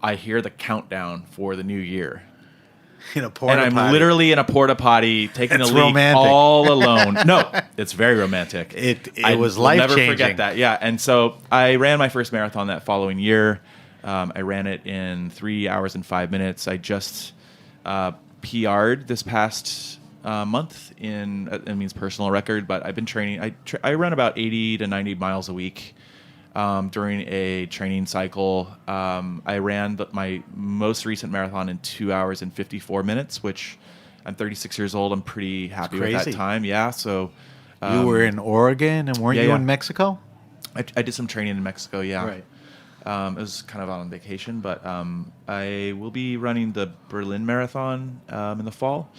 I hear the countdown for the new year. In a porta And I'm potty. literally in a porta potty taking That's a leak romantic. all alone. No, it's very romantic. It I was will life-changing. Never forget that. Yeah, and so I ran my first marathon that following year. I ran it in 3 hours and 5 minutes. I just PR'd this past month in it means personal record, but I've been training. I run about 80 to 90 miles a week. During a training cycle, I ran my most recent marathon in 2 hours and 54 minutes, which I'm 36 years old. I'm pretty happy with that crazy. time. Yeah. So You were in Oregon, and weren't you yeah. in Mexico? I did some training in Mexico. Yeah. Right. It was kind of on vacation, but I will be running the Berlin Marathon in the fall,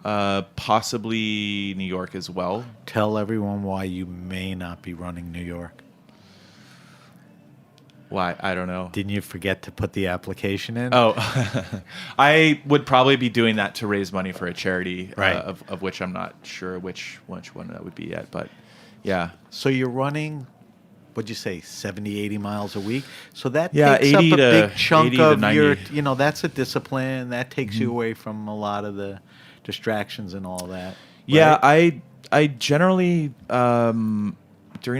possibly New York as well. Tell everyone why you may not be running New York. Why? I don't know. Didn't you forget to put the application in? Oh, I would probably be doing that to raise money for a charity, Right. Of which I'm not sure which one that would be yet. But yeah, So you're running, what'd you say, 70, 80 miles a week? So that Yeah, takes up 80 a to- big chunk 80 to of 90. your, that's a discipline. That takes you away from a lot of the distractions and all that. yeah. right? I generally during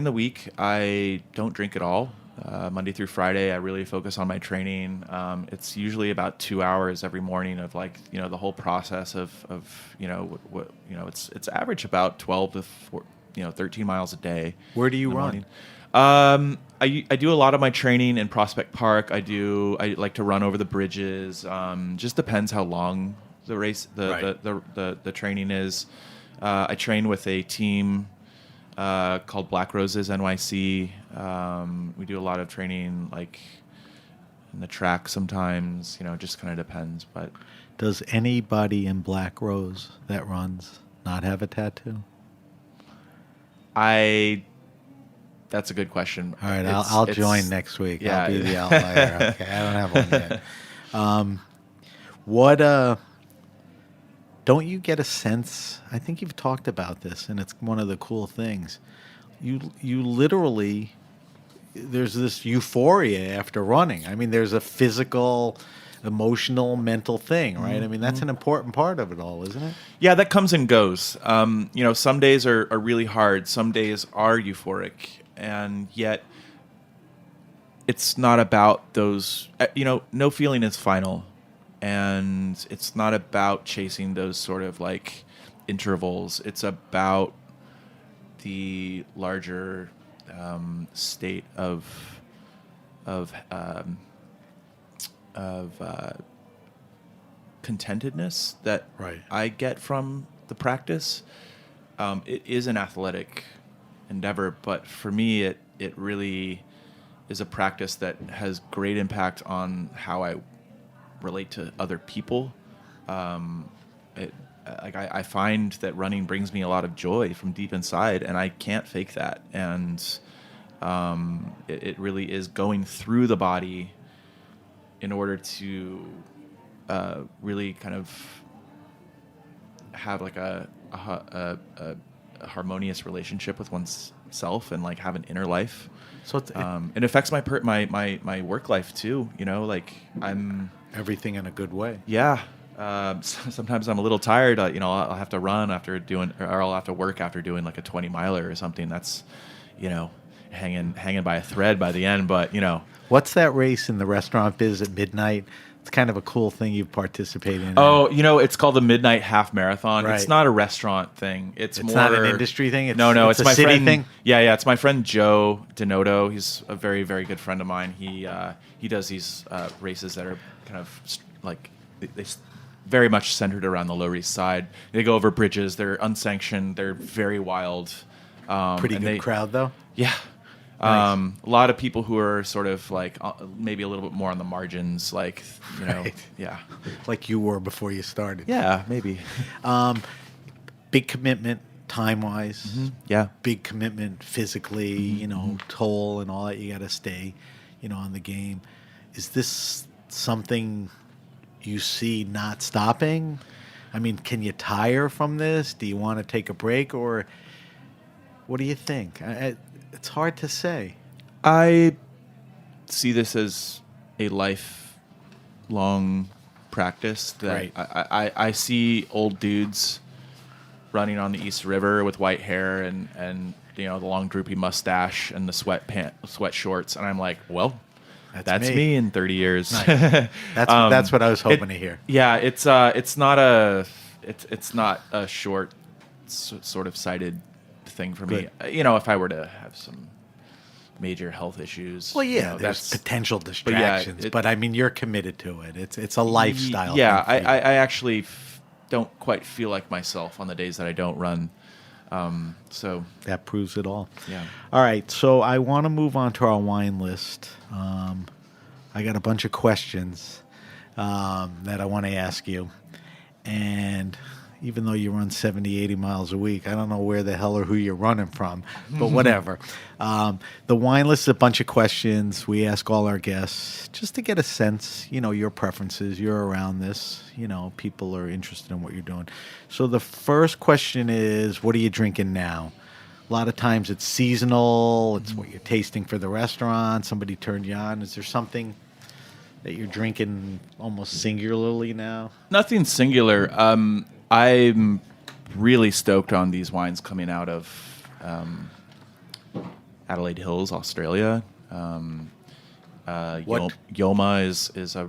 the week I don't drink at all. Monday through Friday, I really focus on my training. It's usually about 2 hours every morning of the whole process of it's average about 12 to 13 miles a day. Where do you in the run? morning. I do a lot of my training in Prospect Park. I like to run over the bridges. Just depends how long the race the training is. I train with a team called Black Roses NYC. We do a lot of training like in the track sometimes, just kind of depends. But Does anybody in Black Rose that runs not have a tattoo? that's a good question. All right, It's- I'll it's- join next week. yeah. I'll be the outlier. Okay, I don't have one yet. Don't you get a sense? I think you've talked about this, and it's one of the cool things. You literally, there's this euphoria after running. I mean, there's a physical, emotional, mental thing, right? I mean, that's an important part of it all, isn't it? Yeah, that comes and goes. Some days are really hard. Some days are euphoric, and yet it's not about those. No feeling is final, and it's not about chasing those sort of like intervals. It's about the larger state of contentedness that Right. I get from the practice. It is an athletic endeavor, but for me, it really is a practice that has great impact on how I relate to other people. I find that running brings me a lot of joy from deep inside, and I can't fake that. And it really is going through the body in order to really kind of have like a harmonious relationship with self and like have an inner life. So it affects my work life too. You know, like I'm everything in a good way. Yeah. Sometimes I'm a little tired. You know, I'll have to run after doing, or I'll have to work after doing like a 20 miler or something. That's, you know, hanging by a thread by the end. But you know, what's that race in the restaurant biz at midnight? It's kind of a cool thing you participate in. Oh, you know, it's called the Midnight Half Marathon. Right. It's not a restaurant thing. It's more not an industry thing. No, it's a my city friend. Thing. Yeah. It's my friend Joe Denoto. He's a very, very good friend of mine. He does these races that are kind of like they very much centered around the Lower East Side. They go over bridges. They're unsanctioned. They're very wild. Pretty good crowd though. Yeah. Nice. A lot of people who are sort of like maybe a little bit more on the margins, like, you know, Right. yeah. Like you were before you started. Yeah, maybe. Big commitment time-wise. Mm-hmm. Yeah. Big commitment physically, you know, toll and all that. You got to stay, you know, on the game. Is this something you see not stopping? I mean, can you tire from this? Do you want to take a break, or what do you think? It's hard to say. I see this as a lifelong practice that Right. I see old dudes running on the East River with white hair and you know, the long droopy mustache and the sweat shorts, and I'm like, well, that's me in 30 years. Nice. That's what I was hoping to hear. Yeah, it's not a short sort of sighted thing for me. You know, if I were to have some major health issues, Well, yeah, you know, there's that's potential distractions, but I mean, you're committed to it. It's a lifestyle. Yeah, thing for I you. actually don't quite feel like myself on the days that I don't run. So That proves it all. Yeah. All right, so I want to move on to our wine list. I got a bunch of questions that I want to ask you. And even though you run 70, 80 miles a week, I don't know where the hell or who you're running from, but whatever. The wine list is a bunch of questions we ask all our guests just to get a sense, you know, your preferences. You're around this, you know, people are interested in what you're doing. So the first question is, what are you drinking now? A lot of times it's seasonal. It's what you're tasting for the restaurant. Somebody turned you on. Is there something that you're drinking almost singularly now? nothing singular. I'm really stoked on these wines coming out of Adelaide Hills, Australia. Yoma is a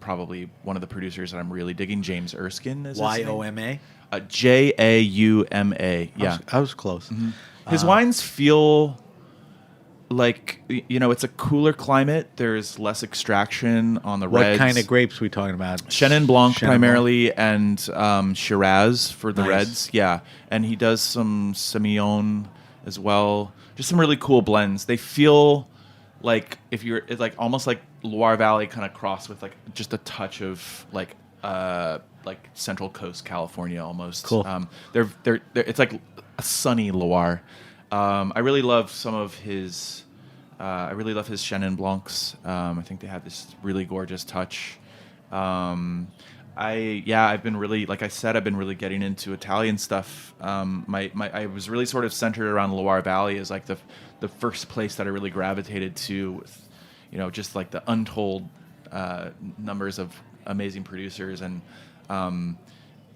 probably one of the producers that I'm really digging. James Erskine is his name. Yoma? Jauma. Yeah, I was close. his wines feel like, you know, it's a cooler climate. There's less extraction on the What reds. kind of grapes we talking about? Chenin Blanc Chenin primarily, and Shiraz for the Nice. reds. Yeah, and he does some Semillon as well. Just some really cool blends. They feel like it's like almost like Loire Valley kind of crossed with like just a touch of like Central Coast California almost. Cool. They're it's like a sunny Loire. I really love some of his. I really love his Chenin Blancs. I think they have this really gorgeous touch. I've been really, like I said, I've been really getting into Italian stuff. I was really sort of centered around Loire Valley as like the first place that I really gravitated to, with, you know, just like the untold numbers of amazing producers, and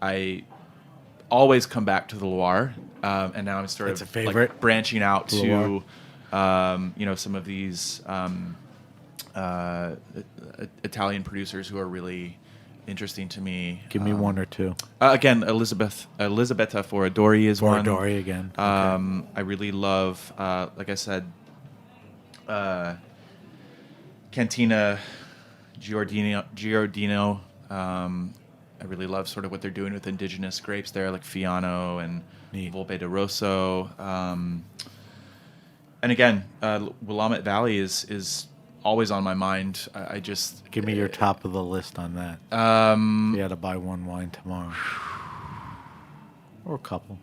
I always come back to the Loire, and now I'm sort It's of a favorite? like branching out Loire. to you know, some of these Italian producers who are really interesting to me. Give me one or two. Again, Elisabetta Foradori is one. Foradori again. I really love, like I said, Cantina Giordino. I really love sort of what they're doing with indigenous grapes there, like Fiano and Neat. Volpe de Rosso. And again, Willamette Valley is always on my mind. I just Give me your top of the list on that. You had to buy one wine tomorrow. Or a couple.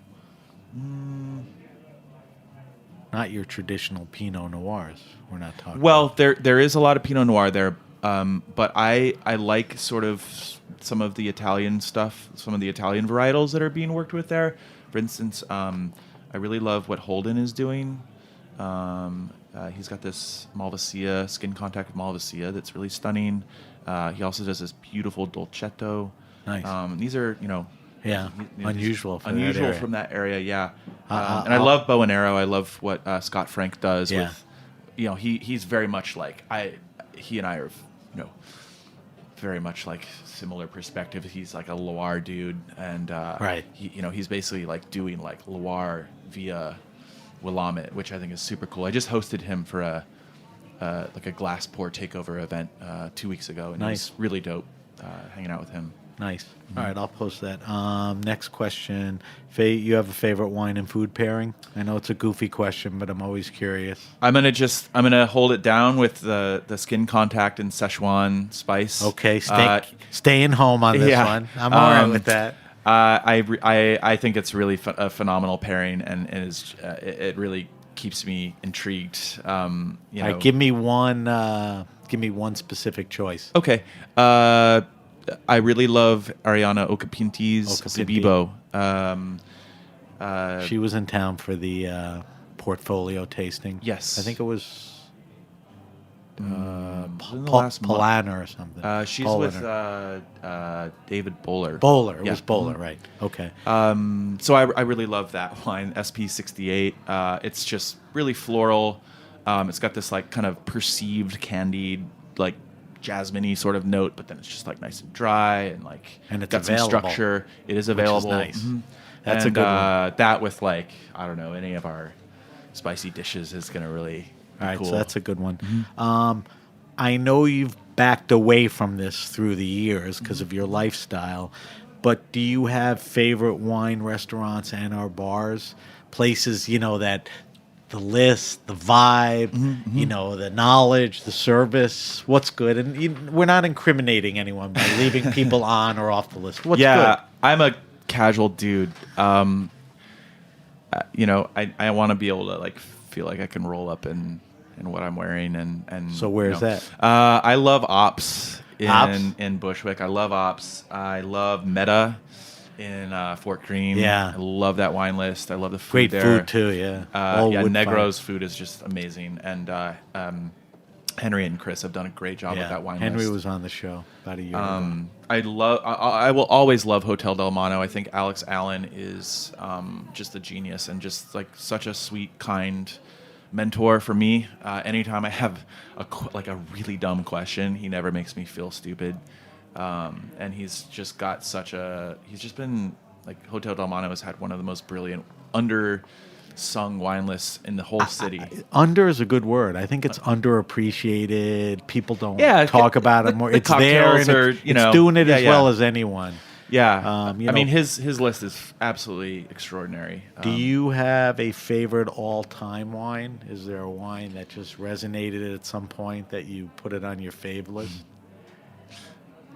Not your traditional Pinot Noirs. We're not talking. Well, there is a lot of Pinot Noir there, but I like sort of some of the Italian stuff, some of the Italian varietals that are being worked with there. For instance, I really love what Holden is doing. He's got this Malvasia, skin contact Malvasia that's really stunning. He also does this beautiful Dolcetto. Nice. These are, Unusual from unusual that area. from that area, yeah. And I love Bow and Arrow. I love what Scott Frank does with, he's very much like, he and I are, very much like similar perspective. He's like a Loire dude, and he's basically like doing like Loire via Willamette, which I think is super cool. I just hosted him for a glass pour takeover event 2 weeks ago, and it was really dope hanging out with him. Nice. All right, I'll post that. Next question. Faye, you have a favorite wine and food pairing? I know it's a goofy question, but I'm always curious. I'm gonna hold it down with the skin contact and Szechuan spice. Okay, staying home on this one. I'm all right with that. I think it's really a phenomenal pairing, and it really keeps me intrigued. All right, give me one specific choice. Okay. I really love Ariana Okapinti's Zabibo. She was in town for the portfolio tasting. Yes. I think it was Polana or something. She's Polana. with David Bowler. Bowler. It Yeah. was Bowler, right. Okay. So I really love that wine, SP68. It's just really floral. It's got this like kind of perceived candied, like jasmine-y sort of note, but then it's just like nice and dry and like and it's got available, some structure. It is available. Which is nice. Mm-hmm. That's a good one. That with like, I don't know, any of our spicy dishes is going to really be All right, cool. so that's a good one. Mm-hmm. I know you've backed away from this through the years because of your lifestyle, but do you have favorite wine restaurants and/or bars, places that the list, the vibe, the knowledge, the service, what's good? And we're not incriminating anyone by leaving people on or off the list. What's good? I'm a casual dude. I want to be able to like feel like I can roll up in what I'm wearing and So where's that? I love Ops in Bushwick. I love Ops. I love Meta in Fort Greene. Yeah. I love that wine list. I love the food Great there. food too, yeah. All wood Negro's fire. food is just amazing. And Henry and Chris have done a great job with that wine Henry list. was on the show about a year ago. I will always love Hotel Delmano. I think Alex Allen is just a genius and just like such a sweet, kind mentor for me. Anytime I have a really dumb question, he never makes me feel stupid. And he's just been like Hotel Delmano has had one of the most brilliant undersung wine lists in the whole city. Under is a good word. I think it's underappreciated. People don't Yeah, talk about it more. the It's there, and cocktails it's doing it as well as anyone. Yeah, I mean his list is absolutely extraordinary. Do you have a favorite all-time wine? Is there a wine that just resonated at some point that you put it on your fave list?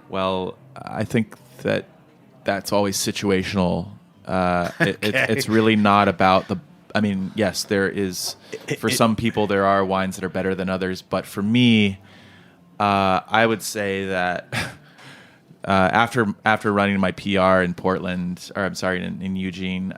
Well, I think that's always situational. It's really not about the. I mean, yes, there is. For some people, there are wines that are better than others, but for me, I would say that after running my PR in Portland, or I'm sorry, in Eugene,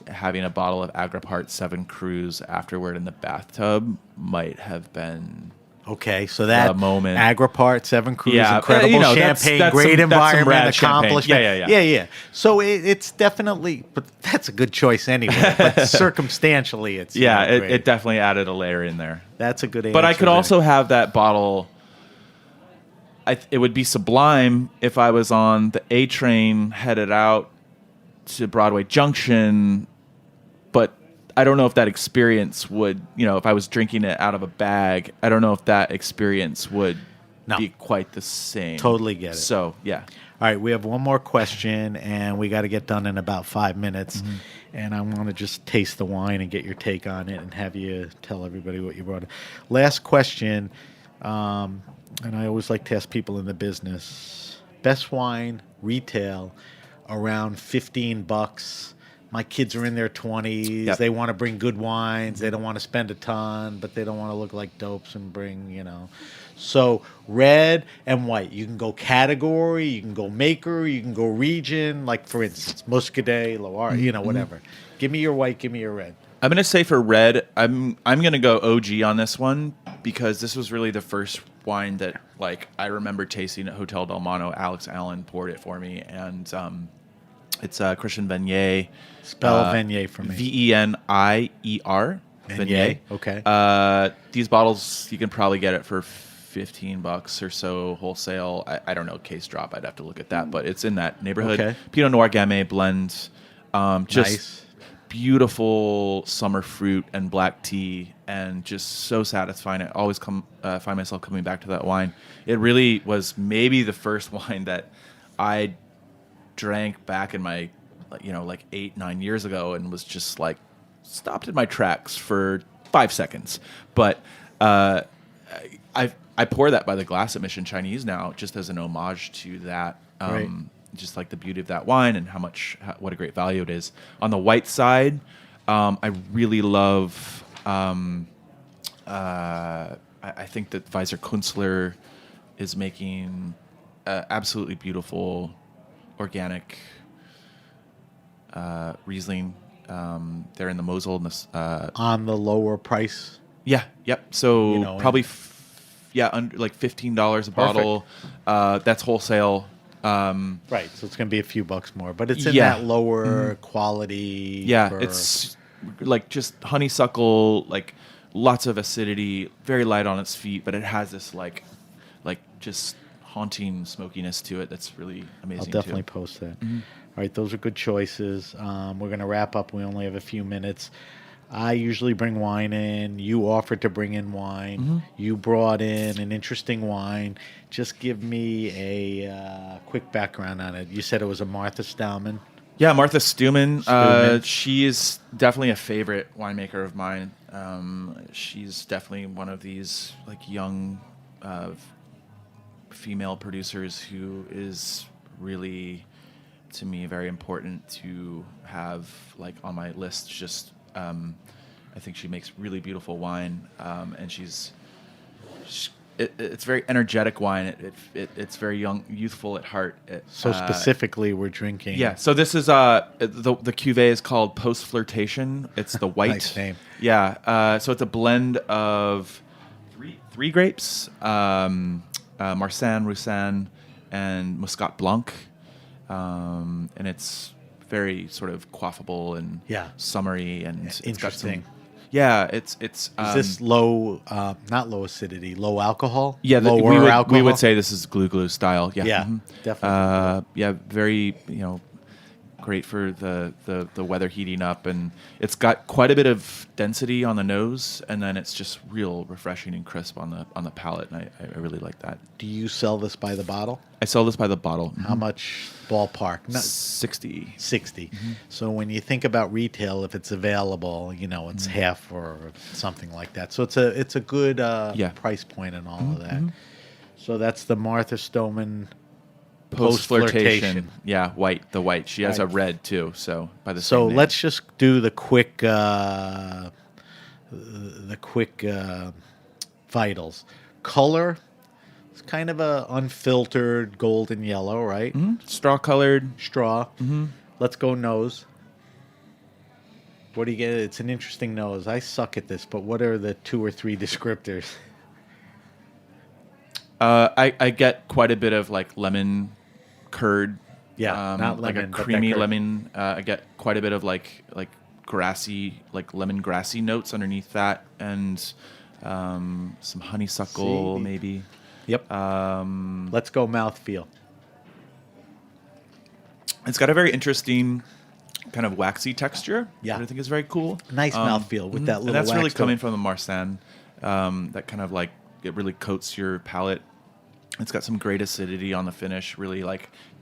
having a bottle of Agrapart 7 Cruise afterward in the bathtub might have been. Okay, so that moment. Agrapart 7 Cruise, incredible champagne, that's great environment, champagne. accomplishment. Yeah. So it's definitely, but that's a good choice anyway. But circumstantially, it's great. It definitely added a layer in there. That's a good answer. But I could also have that bottle. It would be sublime if I was on the A train headed out to Broadway Junction, but I don't know if that experience would, if I was drinking it out of a bag, I don't know if that experience would be quite the same. Totally get it. So, yeah. All right, we have one more question, and we got to get done in about 5 minutes. Mm-hmm. And I want to just taste the wine and get your take on it and have you tell everybody what you brought. Last question, and I always like to ask people in the business, best wine, retail, around $15 my kids are in their 20s. Yep. They want to bring good wines. They don't want to spend a ton, but they don't want to look like dopes and bring, So red and white. You can go category, you can go maker, you can go region. Like, for instance, Muscadet, Loire, whatever. Give me your white, give me your red. I'm gonna say for red, I'm gonna go OG on this one because this was really the first wine that I remember tasting at Hotel Delmano. Alex Allen poured it for me, and it's Christian Venier. Spell Venier for me. Venier. Venier. Okay. These bottles you can probably get it for $15 or so wholesale. I don't know, case drop. I'd have to look at that, but it's in that neighborhood. Okay. Pinot Noir Gamay blend. Just Nice. beautiful summer fruit and black tea, and just so satisfying. I always find myself coming back to that wine. It really was maybe the first wine that I drank back in my 8-9 years ago and was just stopped in my tracks for 5 seconds. But I pour that by the glass at Mission Chinese now just as an homage to that. Right. Just the beauty of that wine and what a great value it is. On the white side, I really love. I think that Weiser Kunstler is making absolutely beautiful organic Riesling. They're in the Mosel. On the lower price. Yeah. Yep. So probably under $15 a bottle. That's wholesale. Right, so it's going to be a few bucks more, but it's in that lower quality. Yeah, it's just honeysuckle, lots of acidity, very light on its feet, but it has this just haunting smokiness to it that's really amazing. I'll definitely post that. All right, those are good choices. We're going to wrap up. We only have a few minutes. I usually bring wine in. You offered to bring in wine. You brought in an interesting wine. Just give me a quick background on it. You said it was a Martha Staumann. Yeah, Martha Steumann. She is definitely a favorite winemaker of mine. She's definitely one of these young female producers who is really, to me, very important to have on my list. Just I think she makes really beautiful wine, and it's very energetic wine. It's very young, youthful at heart. So specifically, we're drinking. Yeah. So this is the cuvee is called Post Flirtation. It's the white. Nice name. Yeah. So it's a blend of three grapes: Marsanne, Roussanne, and Muscat Blanc, and it's very sort of quaffable and summery and it's interesting. It's is this low, not low acidity, low alcohol? Yeah, alcohol? We would say this is glue style. Yeah, definitely. Very great for the weather heating up, and it's got quite a bit of density on the nose, and then it's just real refreshing and crisp on the palate, and I really like that. Do you sell this by the bottle? I sell this by the bottle. How much ballpark? 60. 60. So when you think about retail, if it's available, it's half or something like that. So it's a good price point and all of that. So that's the Martha Staumann Post Flirtation. Yeah, the white. She has a red too. So by the same name. Let's just do the quick vitals. Color. It's kind of a unfiltered golden yellow, right? Straw colored. Straw. Let's go nose. What do you get? It's an interesting nose. I suck at this, but what are the 2 or 3 descriptors? I get quite a bit of lemon curd. Yeah, not lemon, a creamy lemon. I get quite a bit of grassy, lemongrassy notes underneath that, and some honeysuckle maybe. Yep. Let's go mouthfeel. It's got a very interesting kind of waxy texture. Yeah, that I think is very cool. Nice mouthfeel with that little. And that's wax really coming from the Marsanne. That kind of it really coats your palate. It's got some great acidity on the finish. Really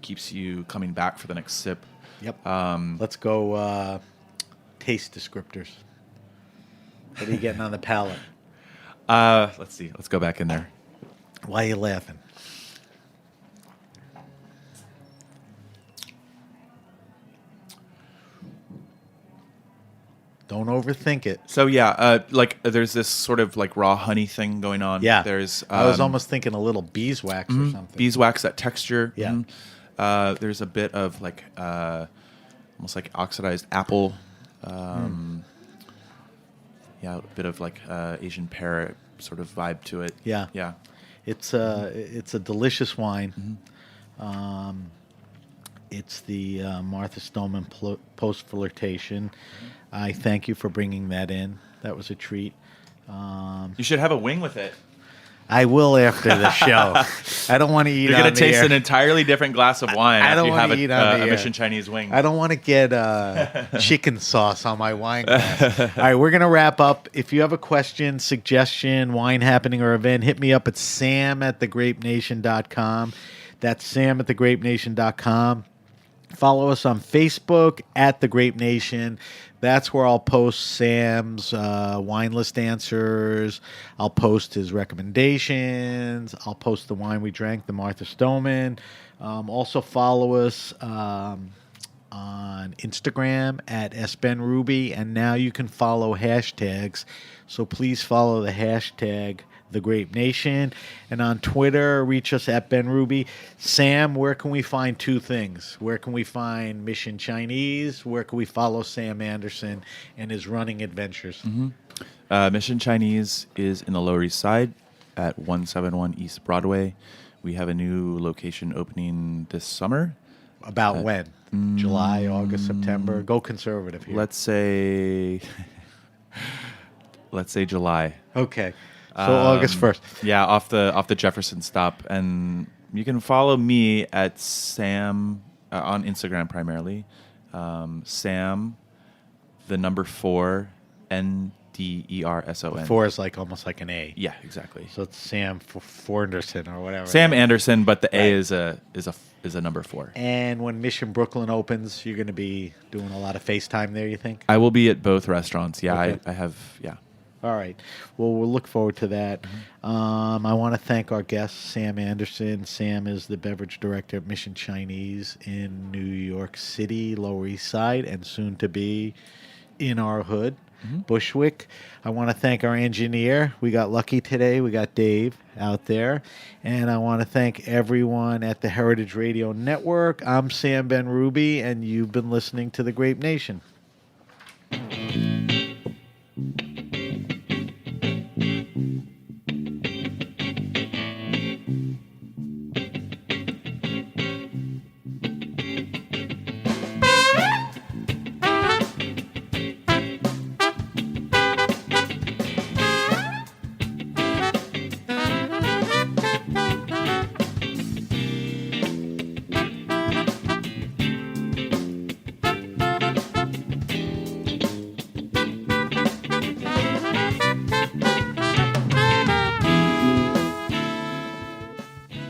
keeps you coming back for the next sip. Yep. Let's go taste descriptors. What are you getting on the palate? Let's see. Let's go back in there. Why are you laughing? Don't overthink it. So yeah, there's this sort of like raw honey thing going on. Yeah. There's I was almost thinking a little beeswax or something. beeswax, that texture. Yeah. There's a bit of like almost like oxidized apple. Yeah, a bit of like Asian pear sort of vibe to it. Yeah. Yeah. It's a delicious wine. It's the Martha Stoneman post flirtation. I thank you for bringing that in. That was a treat. You should have a wing with it. I will after the show. I don't want to eat. You're going to taste an entirely different glass of wine I don't after you have wanna eat on the a air. Mission Chinese wing. I don't want to get chicken sauce on my wine glass. All right, we're going to wrap up. If you have a question, suggestion, wine happening, or event, hit me up at sam@thegrapenation.com. That's sam@thegrapenation.com. Follow us on Facebook at The Grape Nation. That's where I'll post Sam's wine list answers. I'll post his recommendations. I'll post the wine we drank, the Martha Stoneman. Also follow us on Instagram at sbenruby. And now you can follow hashtags. So please follow the hashtag The Grape Nation. And on Twitter, reach us at Ben Ruby. Sam, where can we find two things? Where can we find Mission Chinese? Where can we follow Sam Anderson and his running adventures? Mission Chinese is in the Lower East Side at 171 East Broadway. We have a new location opening this summer. About when? July, August, September? Go conservative here. Let's say July. Okay. So August 1st. Yeah, off the Jefferson stop, and you can follow me at Sam on Instagram primarily. Sam, the number 4, Nderson. 4 is like almost like an A. Yeah, exactly. So it's Sam Fornderson or whatever. Sam Anderson, but the Right. A is a number 4. And when Mission Brooklyn opens, you're going to be doing a lot of FaceTime there, you think? I will be at both restaurants. Yeah, Okay. I have. Yeah. All right. Well, we'll look forward to that. I want to thank our guest, Sam Anderson. Sam is the beverage director at Mission Chinese in New York City, Lower East Side, and soon to be in our hood, Bushwick. I want to thank our engineer. We got lucky today. We got Dave out there. And I want to thank everyone at the Heritage Radio Network. I'm Sam Ben Ruby, and you've been listening to The Grape Nation.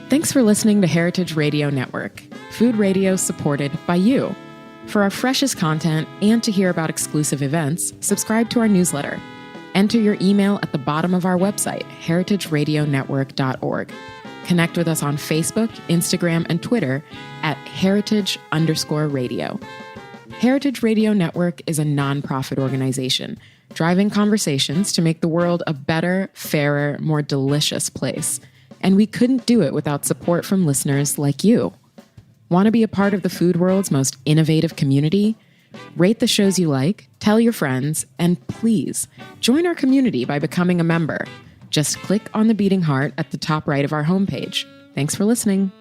Thanks for listening to Heritage Radio Network, food radio supported by you. For our freshest content and to hear about exclusive events, subscribe to our newsletter. Enter your email at the bottom of our website, heritageradionetwork.org. Connect with us on Facebook, Instagram, and Twitter at heritage_radio. Heritage Radio Network is a nonprofit organization driving conversations to make the world a better, fairer, more delicious place. And we couldn't do it without support from listeners like you. Want to be a part of the food world's most innovative community? Rate the shows you like, tell your friends, and please join our community by becoming a member. Just click on the beating heart at the top right of our homepage. Thanks for listening.